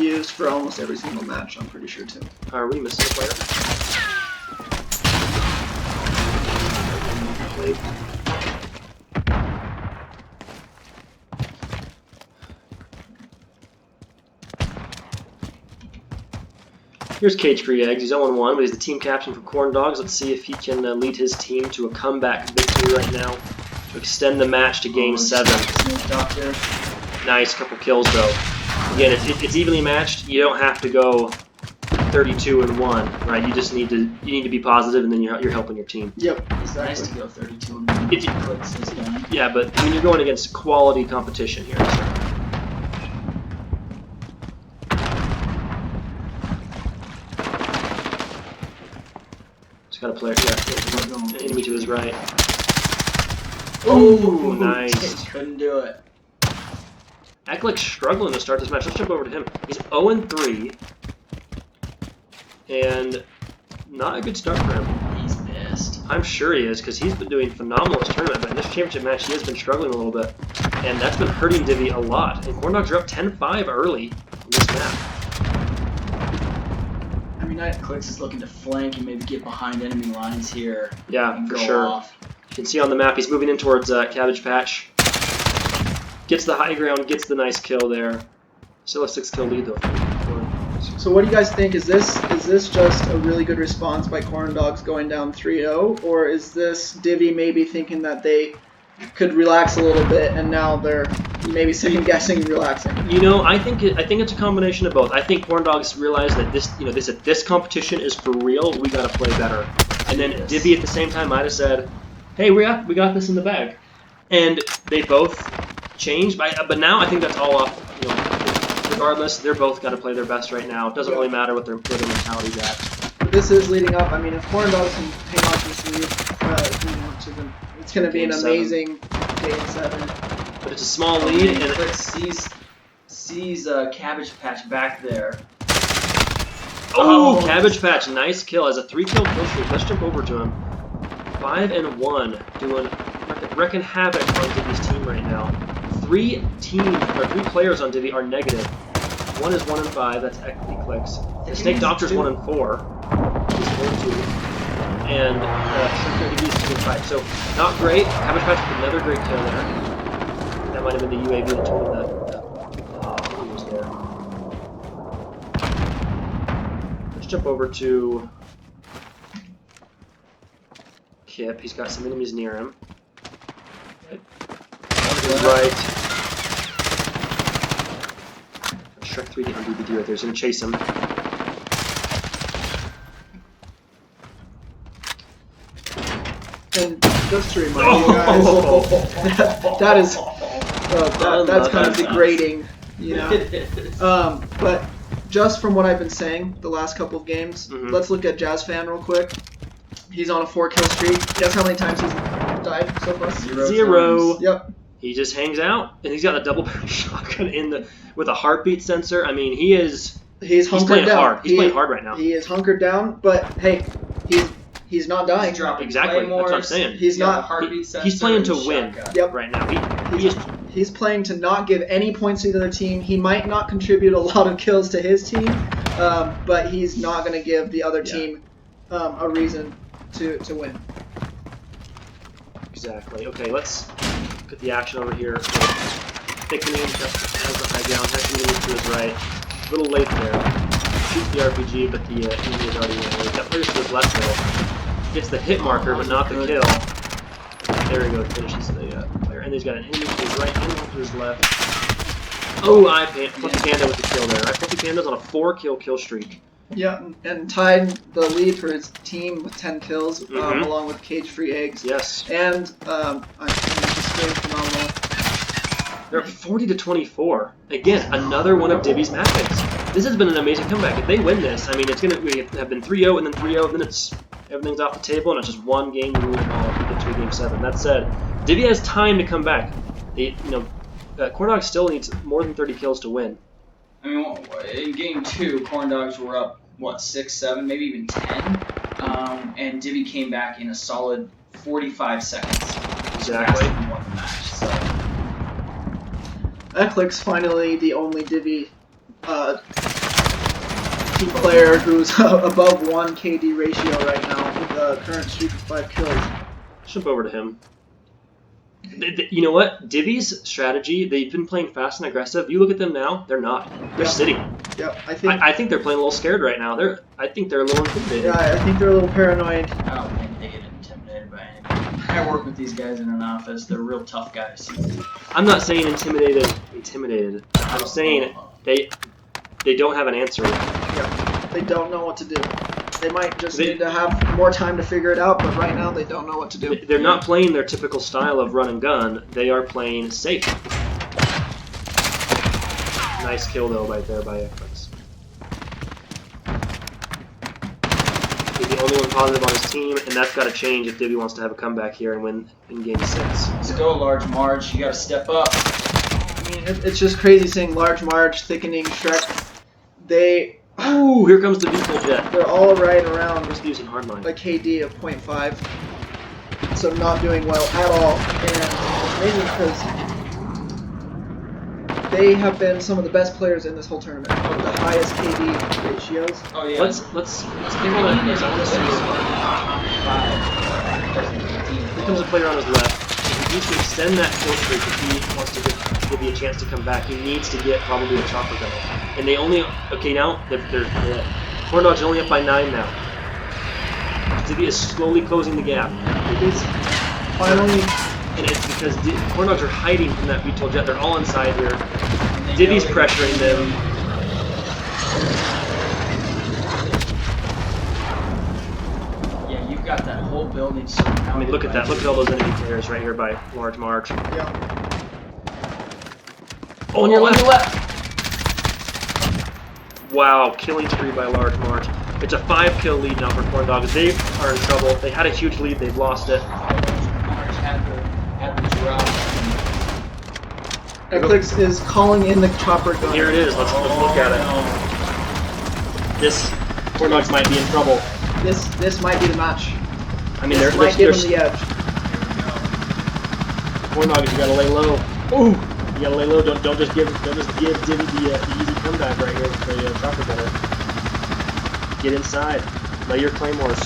used for almost every single match, I'm pretty sure too. Are we missing a player? Here's Cage Free Eggs. He's 0-1, but he's the team captain for QuaranDAWGS. Let's see if he can lead his team to a comeback victory right now to extend the match to Game 7. Nice, couple kills though. Again, it's evenly matched. You don't have to go 32-1, right? You just need to be positive, and then you're helping your team. Yep, it's nice to go 32-1. If you clicks this gun. Yeah, but I mean you're going against quality competition here. So. Got a player here. Enemy to his right. Oh, nice. Couldn't do it. Eklik's struggling to start this match. Let's jump over to him. He's 0-3. And not a good start for him. He's pissed. I'm sure he is, because he's been doing phenomenal this tournament, but in this championship match he has been struggling a little bit. and that's been hurting DIVVY a lot. And QuaranDAWGS are up 10-5 early in this map. I mean, Clicks is looking to flank and maybe get behind enemy lines here. Yeah, and for go sure. off. You can see on the map he's moving in towards Cabbage Patch. Gets the high ground, gets the nice kill there. Still a 6-kill lead though. So what do you guys think? Is this just a really good response by QuaranDAWGS going down 3-0, or is this DIVVY maybe thinking that they could relax a little bit and now they're maybe second guessing relaxing? You know, I think it's a combination of both. I think QuaranDAWGS realized that this competition is for real. We got to play better. And then DIVVY at the same time might have said, "Hey, we got this in the bag," and they both changed. But now I think that's all off. You know, regardless, they're both got to play their best right now. It doesn't really matter what their mentality's at. But this is leading up. I mean, if QuaranDAWGS can hang on to this lead, leading up to them, it's going to be an amazing game 7. But it's a small lead, and Clicks sees Cabbage Patch back there. oh, Cabbage Patch, nice kill as a 3-kill kill streak. Let's jump over to him. 5-1, doing wrecking havoc on DIVVY's team right now. 3 players on DIVVY are negative. One is 1-5, that's Equity Clicks. The Snake Doctor's 1-4. He's 4-2. And DIVVY is 2-5. So not great. Cabbage Patch with another great kill there. That might have been the UAV that told him that he was there. Let's jump over to Kip. He's got some enemies near him. Right. Shrek 3 getting DVD right there. He's going to chase him. And just to remind you guys, that's kind of degrading, you know. But just from what I've been saying the last couple of games, let's look at Jazz Fan real quick. He's on a 4-kill streak. Guess how many times he's died so far? 0. Yep. He just hangs out, and he's got a double barrel shotgun with a heartbeat sensor. I mean, he's playing down. hard. He's playing hard right now. He is hunkered down, but hey, he's not dying. Exactly. That's what I'm saying. He's not. Heartbeat sensor. He's playing to win. Yep. Right now. He's playing to not give any points to the other team. He might not contribute a lot of kills to his team, but he's not going to give the other team a reason to win. Exactly. Okay, let's get the action over here. Thickening has the high ground. Has to move to his right. A little late there. Shoots the RPG, but the enemy is already in. He's got players to his left there. Gets the hit marker, but not the kill. There he goes. Finishes the player. And he's got an enemy to his right and one to his left. Oh, I Fluffy Panda with the kill there. Fluffy Panda's on a 4-kill kill streak. Yeah, and tied the lead for his team with 10 kills, along with cage-free eggs. Yes. And I think it's very phenomenal. They're 40-24. Again, another one of DIVVY's map picks. This has been an amazing comeback. If they win this, I mean, it's gonna have been 3-0 and then 3-0, then everything's off the table, and it's just one game to move it all up to get to game 7. That said, DIVVY has time to come back. QuaranDAWGS still needs more than 30 kills to win. I mean, in game 2, QuaranDAWGS were up, 6, 7, maybe even 10, and DIVVY came back in a solid 45 seconds. Exactly. Won the match. So. Eclix finally the only DIVVY team player who's above 1 KD ratio right now with a current streak of 5 kills. Jump over to him. You know what? DIVVY's strategy, they've been playing fast and aggressive. You look at them now, they're not. They're sitting. Yep, I think they're playing a little scared right now. I think they're a little intimidated. Yeah, I think they're a little paranoid. I don't think they get intimidated by anything. I work with these guys in an office. They're real tough guys. I'm not saying intimidated. I'm saying they don't have an answer yet. Yeah, they don't know what to do. They might just need to have more time to figure it out, but right now they don't know what to do. They're not playing their typical style of run and gun. They are playing safe. Nice kill though right there by Eclix. He's the only one positive on his team, and that's got to change if DIVVY wants to have a comeback here and win in game 6. Let's go, Large Marge. You got to step up. I mean, it's just crazy seeing Large Marge, Thickening, Shrek. Ooh, here comes the Diesel Jet. They're all right around Just using hardline. a KD of 0.5, so not doing well at all. And it's amazing because they have been some of the best players in this whole tournament, with the highest KD ratios. Oh yeah. Let's think on that because I want to see. Here comes the player on his left. He needs to extend that kill streak if he wants to give you a chance to come back. He needs to get probably a chopper gun. And they only now they're QuaranDAWGS is only up by 9 now. DIVVY is slowly closing the gap. It's finally. And it's because QuaranDAWGS are hiding from that VTOL jet. They're all inside here. DIVVY's pressuring them. Yeah, you've got that whole building surrounded. I mean, look at that. Look at all those enemy players right here by Large March. Yeah. Oh, on your left. Wow, killing spree by Large March. It's a 5-kill lead now for QuaranDAWGS. They are in trouble. They had a huge lead. They've lost it. March had the drop. Eclipse is calling in the chopper gun. Here it is. Let's look at it. This QuaranDAWGS might be in trouble. This might be the match. I mean, this might give him the edge. QuaranDAWGS, you gotta lay low. Ooh, you gotta lay low. Don't just give DIVVY the easy comeback right here with the chopper gunner. Get inside. Lay your claymores.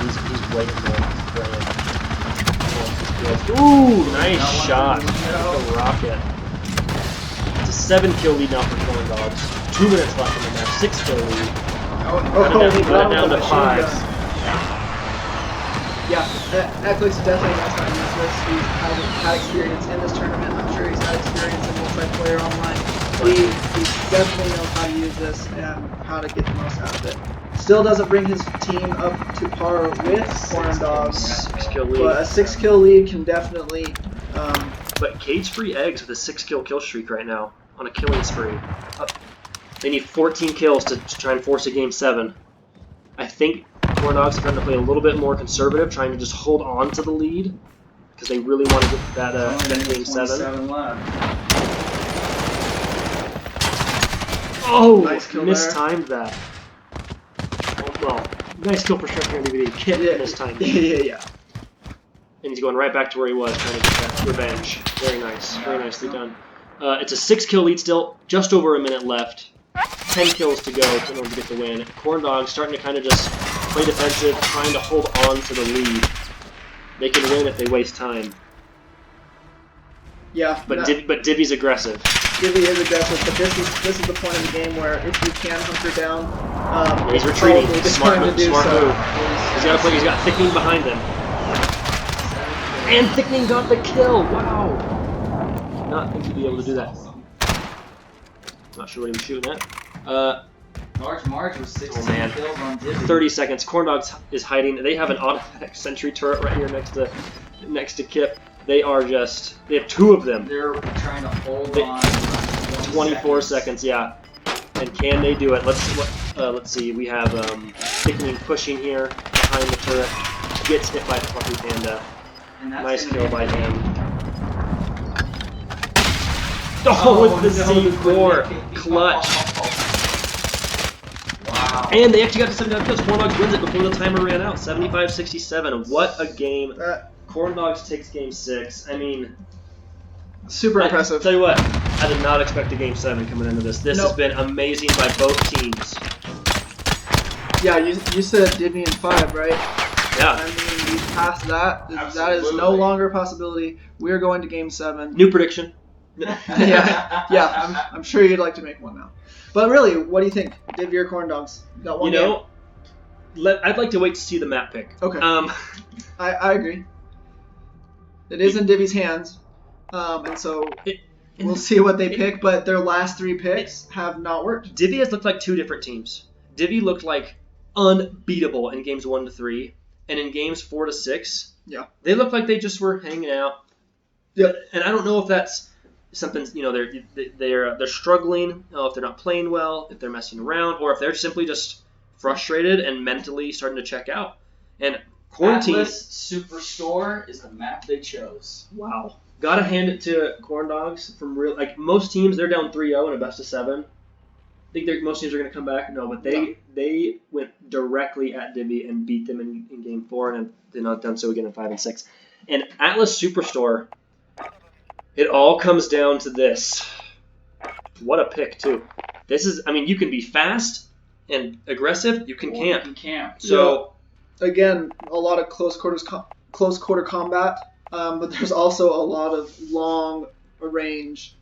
He's waiting there. Ooh, nice shot. The rocket. It's a 7-kill lead now for QuaranDAWGS. 2 minutes left in the match. 6-kill lead. Got it down to 5. Yeah, Eclipse definitely knows how to use this. He's had experience in this tournament. I'm sure he's had experience in multiplayer online. He definitely knows how to use this and how to get the most out of it. Still doesn't bring his team up to par with QuaranDAWGS, 6-kill lead. but a 6-kill lead can definitely. But cage-free eggs with a 6-kill kill streak right now on a killing spree. They need 14 kills to try and force a game 7. I think QuaranDAWGS are trying to play a little bit more conservative, trying to just hold on to the lead because they really want to get that game 7. Left. Oh, nice mistimed that. Well, nice kill for sure here in DVD. Kit mistimed. Yeah. And he's going right back to where he was, trying to get that revenge. Very nice. Very nicely done. It's a 6-kill lead still, just over a minute left. 10 kills to go in order to get the win. QuaranDAWGS starting to kind of just play defensive, trying to hold on to the lead. They can win if they waste time. Yeah. But DIVVY's aggressive. DIVVY is aggressive, but this is the point of the game where if you can hunker down, he's retreating. Smart move. He's got Thickening behind him. And Thickening got the kill. Wow. Did not think he'd be able to do that. Not sure what he was shooting at. Large March was 16 kills on DIVVY. 30 seconds. QuaranDAWGS is hiding. They have an automatic sentry turret right here next to Kip. They have 2 of them. They're trying to hold on. 24 seconds, yeah. And can they do it? Let's see. We have Thickening pushing here behind the turret. Gets hit by the Fluffy Panda. Nice kill by him. Oh, with the C4 clutch. Wow. And they actually got to 79 kills. QuaranDAWGS wins it before the timer ran out. 75-67. What a game. QuaranDAWGS takes game 6. I mean, super impressive. Tell you what, I did not expect a game 7 coming into this. This has been amazing by both teams. Yeah, you said DIVVY in 5, right? Yeah. I mean, we passed that. Absolutely. That is no longer a possibility. We are going to game 7. New prediction. yeah. I'm sure you'd like to make one now. But really, what do you think? DIVVY or QuaranDAWGS? Got one game. I'd like to wait to see the map pick. Okay. I agree. It is in DIVVY's hands, and so we'll see what they pick. But their last 3 picks have not worked. DIVVY has looked like 2 different teams. DIVVY looked like unbeatable in games 1 to 3, and in games 4 to 6, they looked like they just were hanging out. Yep. And I don't know if that's something, they're struggling, if they're not playing well, if they're messing around, or if they're simply just frustrated and mentally starting to check out. And Quarantine Atlas Superstore is the map they chose. Wow. Gotta hand it to QuaranDAWGS from most teams, they're down 3-0 in a best of 7. I think most teams are going to come back. No, but they went directly at DIVVY and beat them in game 4, and they've not done so again in 5 and 6. And Atlas Superstore, It all comes down to this. What a pick, too. This is, I mean, you can be fast and aggressive. You can camp. You can camp. So, again, a lot of close quarter combat, but there's also a lot of long range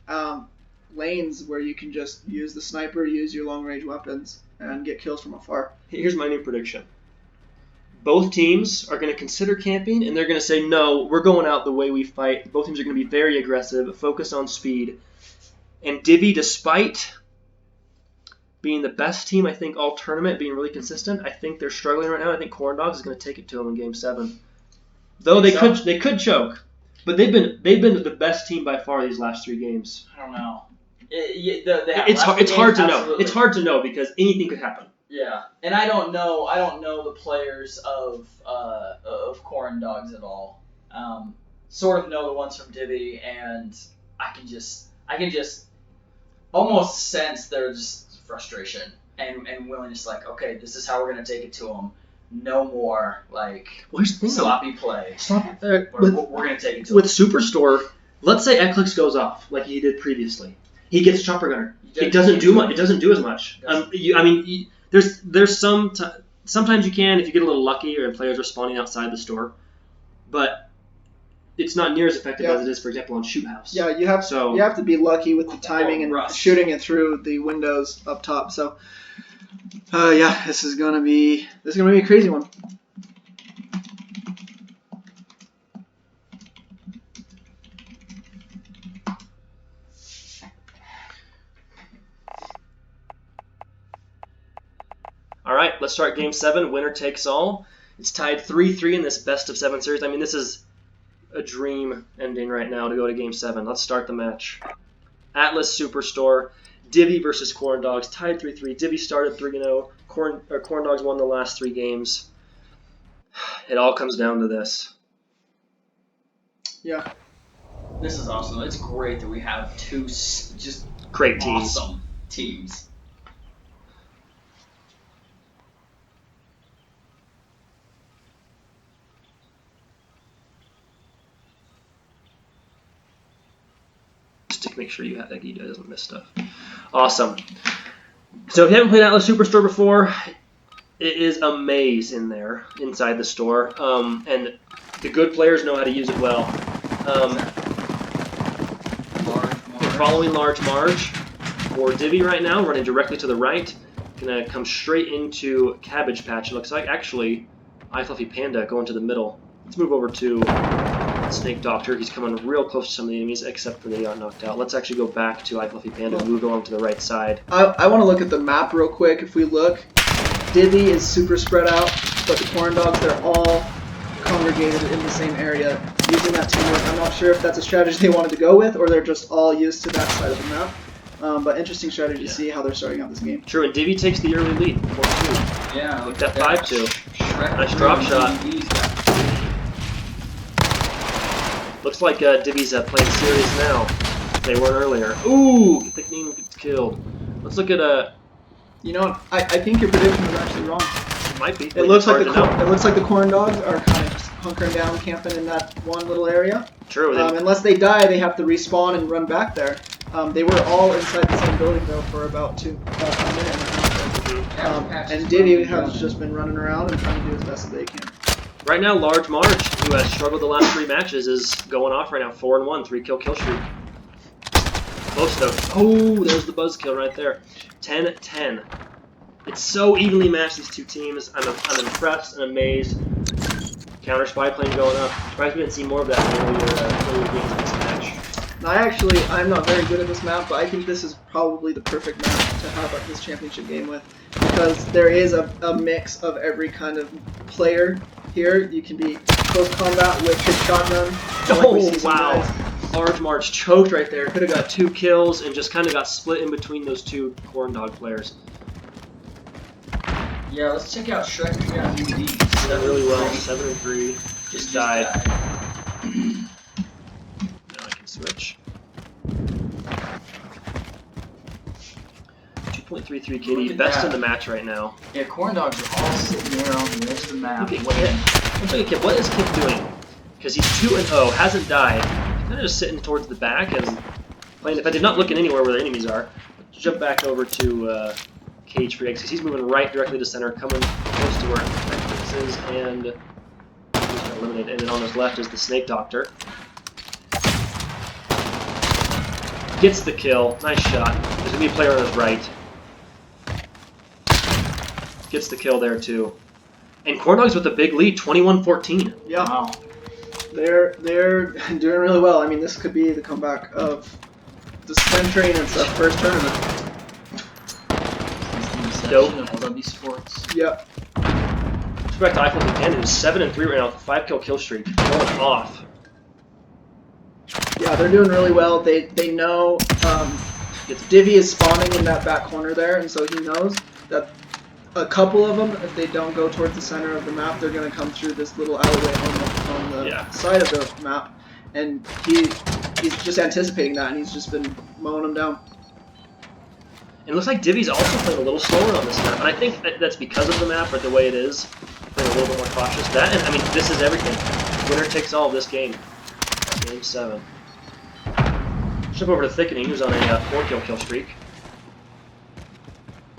lanes where you can just use the sniper, use your long range weapons, and get kills from afar. here's my new prediction. Both teams are going to consider camping, and they're going to say, no, we're going out the way we fight. Both teams are going to be very aggressive, focus on speed. And DIVVY, despite being the best team, I think, all tournament, being really consistent, I think they're struggling right now. I think QuaranDAWGS is going to take it to them in Game 7. Though they could choke, but they've been the best team by far these last 3 games. I don't know. It's hard to know. It's hard to know because anything could happen. Yeah, and I don't know the players of QuaranDAWGS at all. Sort of know the ones from DIVVY, and I can just almost sense their just frustration and willingness. Like, okay, this is how we're gonna take it to them. No more sloppy play. We're gonna take it to with Superstore. Let's say Eclipse goes off like he did previously. He gets chopper gunner. It doesn't do much. It doesn't do as much. There's sometimes you can if you get a little lucky or players are spawning outside the store, but it's not near as effective as it is, for example, on Shoot House. Yeah, you have to be lucky with the timing and shooting it through the windows up top. So, this is gonna be a crazy one. All right, let's start Game 7. Winner takes all. It's tied 3-3 in this best-of-7 series. I mean, this is a dream ending right now to go to Game 7. Let's start the match. Atlas Superstore, DIVVY versus QuaranDAWGS, tied 3-3. DIVVY started 3-0. QuaranDAWGS won the last 3 games. It all comes down to this. Yeah. This is awesome. It's great that we have 2 just great teams. Awesome teams. To make sure you have that he doesn't miss stuff. Awesome. So if you haven't played Atlas Superstore before, it is a maze in there inside the store, and the good players know how to use it well. We're following Large Marge for DIVVY right now, running directly to the right. Gonna come straight into Cabbage Patch. It looks like actually iFluffyPanda going to the middle. Let's move over to Snake Doctor. He's coming real close to some of the enemies, except for they got knocked out. Let's actually go back to iFluffyPanda and move along to the right side. I want to look at the map real quick. If we look, DIVVY is super spread out, but the QuaranDAWGS, they're all congregated in the same area using that teamwork. I'm not sure if that's a strategy they wanted to go with, or they're just all used to that side of the map. But interesting strategy to see how they're starting out this game. True, and DIVVY takes the early lead, 4-2. Yeah, look that 5-2. Nice drop shot. Looks like DIVVY's playing serious now. They weren't earlier. Ooh, Thickname gets killed. Let's look at You know, I think your prediction was actually wrong. It might be. It looks like the QuaranDAWGS are kind of just hunkering down, camping in that one little area. True. Unless they die, they have to respawn and run back there. They were all inside the same building though for about a minute and a half. And DIVVY has just been running around and trying to do as best as they can. Right now, Large Marge, who has struggled the last 3 matches, is going off right now. 4-1, 3-kill streak. Close though. Oh, there's the buzzkill right there. 10-10. It's so evenly matched, these 2 teams. I'm impressed and amazed. Counter spy plane going up. Surprised we didn't see more of that earlier games in this match. Now, I'm not very good at this map, but I think this is probably the perfect map to have this championship game with, because there is a mix of every kind of player here. You can be close combat with his shotgun. Oh, wow. Large Marge choked right there. Could have got 2 kills and just kind of got split in between those 2 QuaranDAWG players. Yeah, let's check out Shrek. We got new leads. Done really well. 7-3. Just died. Now I can switch. 2.33 KD. Best in the match right now. Yeah, QuaranDAWGS are all sitting there on the edge of the map. What is Kip doing? Because he's 2-0, hasn't died. kind of just sitting towards the back and playing defensive, not looking anywhere where the enemies are. Jump back over to Cage for Eggs, because he's moving right directly to center, coming close to where X is, and he's got eliminated. And then on his left is the Snake Doctor. Gets the kill. Nice shot. There's going to be a player on his right. Gets the kill there, too. And QuaranDAWGS with a big lead, 21-14. Yeah. Wow. They're doing really well. I mean, this could be the comeback of the century, and it's the first tournament. Dope. Of club-esports. Yep. Let's go back to iPhone again, who's 7-3 right now with a 5-kill streak. Going off. Yeah, they're doing really well. They know DIVVY is spawning in that back corner there, and so he knows that a couple of them, if they don't go towards the center of the map, they're going to come through this little alleyway on the side of the map, and he's just anticipating that, and he's just been mowing them down. It looks like DIVVY's also playing a little slower on this map, and I think that's because of the map or the way it is. Playing a little bit more cautious. That, and I mean, this is everything. Winner takes all of this game. Game 7. Jump over to Thickening, who's on a 4-kill streak.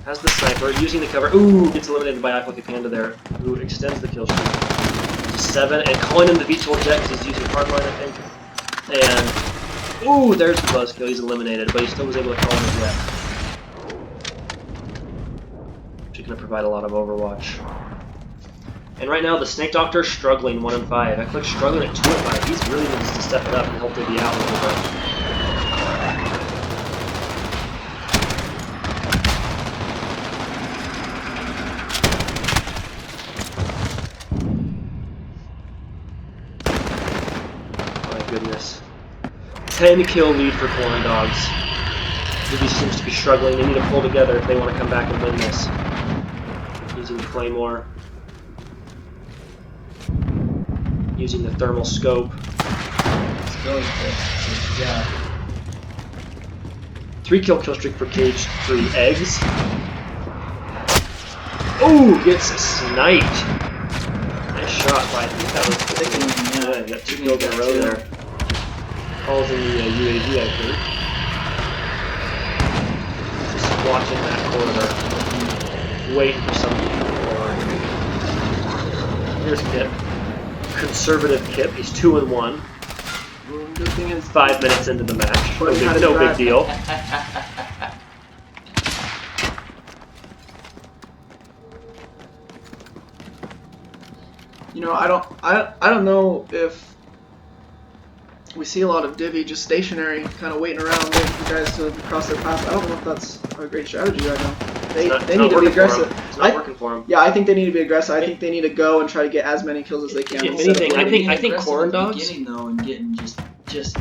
Has the sniper, using the cover. Ooh, gets eliminated by iFluffy Panda there, who extends the kill streak to 7, and calling him the VTOL Jet because he's using hardline, I think. And, ooh, there's the buzzkill. He's eliminated, but he still was able to call him a Jet. She's going to provide a lot of Overwatch. And right now, the Snake Doctor struggling 1-5. I click struggling at 2-5. He's really needs to step it up and help DIVVY out a little bit. Goodness. 10-kill lead for QuaranDAWGS. DIVVY seems to be struggling. They need to pull together if they want to come back and win this. Using the Claymore. Using the thermal scope. Yeah. 3-kill streak for Cage 3 Eggs. Oh, gets sniped. Nice shot by, I think that was Thickening. Yeah, got 2 kills in a row there. Calls in the UAV, I think. Just watching that corner. Waiting for something. Here's Kip. Conservative Kip. He's 2-1. Good thing is 5 minutes into the match. No big deal. You know, I don't know if we see a lot of DIVVY just stationary, kind of waiting around, waiting for guys to cross their path. I don't know if that's a great strategy right now. They need to be aggressive. It's not working for them. Yeah, I think they need to be aggressive. I think they need to go and try to get as many kills as they can. If anything, I think QuaranDAWGS. Beginning though, and getting just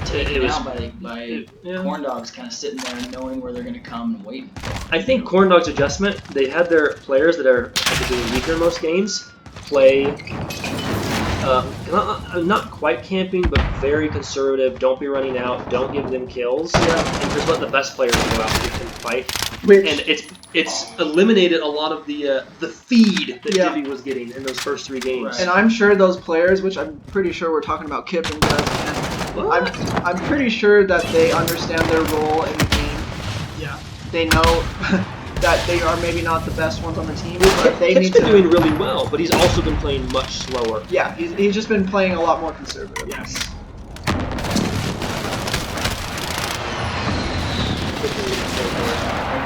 taken out by QuaranDAWGS, kind of sitting there and knowing where they're going to come and waiting. I think QuaranDAWGS adjustment. They had their players that are doing weaker in most games play. Not quite camping, but very conservative. Don't be running out. Don't give them kills. Yeah. And just let the best players go out who can fight. Which, and it's eliminated a lot of the feed that DIVVY was getting in those first 3 games. Right. And I'm sure those players, which I'm pretty sure we're talking about Kip and Gus, and I'm pretty sure that they understand their role in the game. Yeah. They know that they are maybe not the best ones on the team, but they need to. Kip's been doing really well, but he's also been playing much slower. Yeah, he's just been playing a lot more conservative. Yes.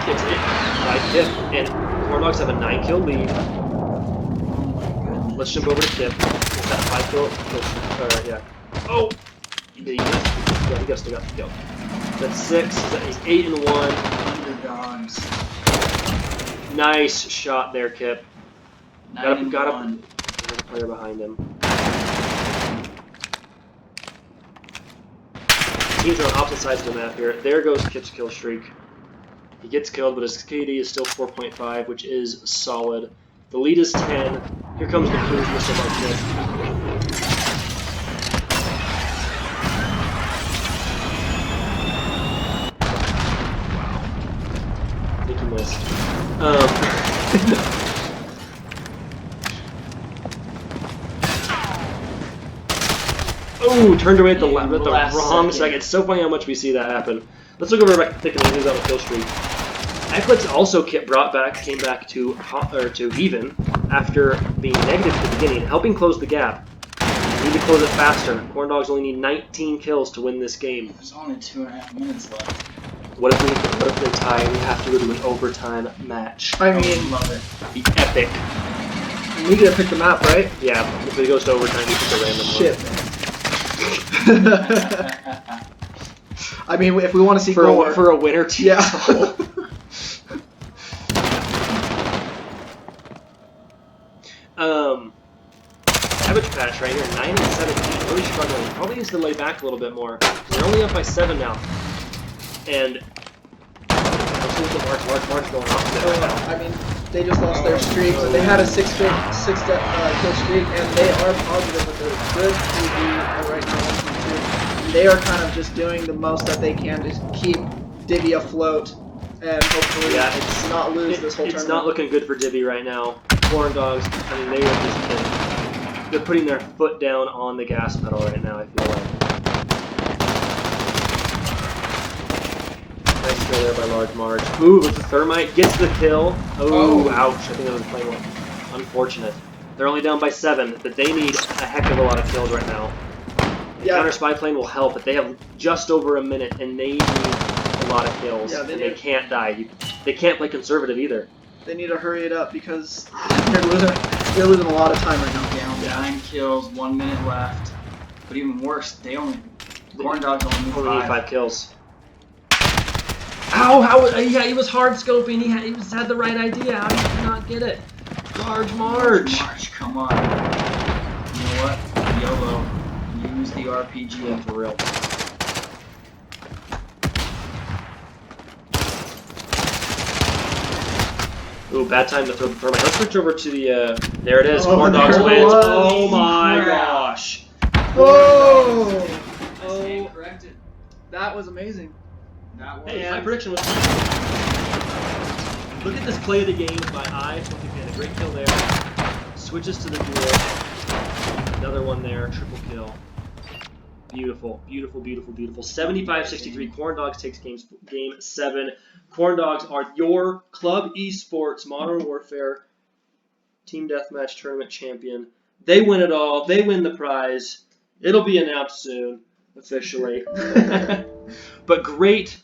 Kip's it by Kip, and QuaranDAWGS have a 9-kill lead. Let's jump over to Kip. He's got 5-kill. Yeah. Oh! He still got the kill. That's 6. He's 8-1. Underdogs. Nice shot there, Kip. Got a player behind him. Teams are on opposite sides of the map here. There goes Kip's kill streak. He gets killed, but his KD is still 4.5, which is solid. The lead is 10. Here comes the cruise missile by Kip. Wow. I think he missed. Oh, turned away at the, In at the last wrong second. second. It's so funny how much we see that happen. Let's look over back thinking who's on the kill streak. Eclipse also came back to even after being negative at the beginning, helping close the gap. We need to close it faster. QuaranDAWGS only need 19 kills to win this game. There's only 2.5 minutes left. What if they tie and we have to go to an overtime match? I I mean, love it. Be epic. we get to pick the map, right? Yeah, if it goes to overtime, we pick a random Shit, one. man. I mean, if we want to see For goal, a winner team. yeah. Cabbage Patch right here, 9 and 17, really struggling. Probably needs to lay back a little bit more. They're only up by 7 now. And let's look at March going off right now. I mean, they just lost their streak, but they had a six kill streak, and they are positive with their good QB right now, 1.2. They are kind of just doing the most that they can to keep Divvy afloat and hopefully not lose this whole tournament. It's not looking good for Divvy right now. QuaranDAWGS, I mean, they're putting their foot down on the gas pedal right now, I feel like. Nice kill there by Large Marge. Ooh, with the Thermite, gets the kill. Oh, ouch. I think that was playing well. Unfortunate. They're only down by 7, but they need a heck of a lot of kills right now. The counter spy plane will help, but they have just over a minute, and they need a lot of kills. Yeah, and they can't die. They can't play conservative either. They need to hurry it up because they're losing a lot of time right now. Down 9 kills, 1 minute left. But even worse, QuaranDAWGS only need 5 kills. Ow! Yeah, he was hard scoping. He had the right idea. How did he not get it? Large Marge. Marge, come on. You know what? YOLO. Use the RPG. Yeah, for real. Ooh, bad time to throw the thermite. Let's switch over to the. There it is. QuaranDAWGS wins. Oh my gosh. Whoa! Oh, corrected. That was amazing. That was. Hey, my prediction was. Look at this play of the game by I. A great kill there. Switches to the duel. Another one there. Triple kill. Beautiful, beautiful, beautiful, beautiful. 75-63. QuaranDAWGS takes game 7. QuaranDAWGS are your Club Esports Modern Warfare Team Deathmatch Tournament champion. They win it all. They win the prize. It'll be announced soon, officially. But great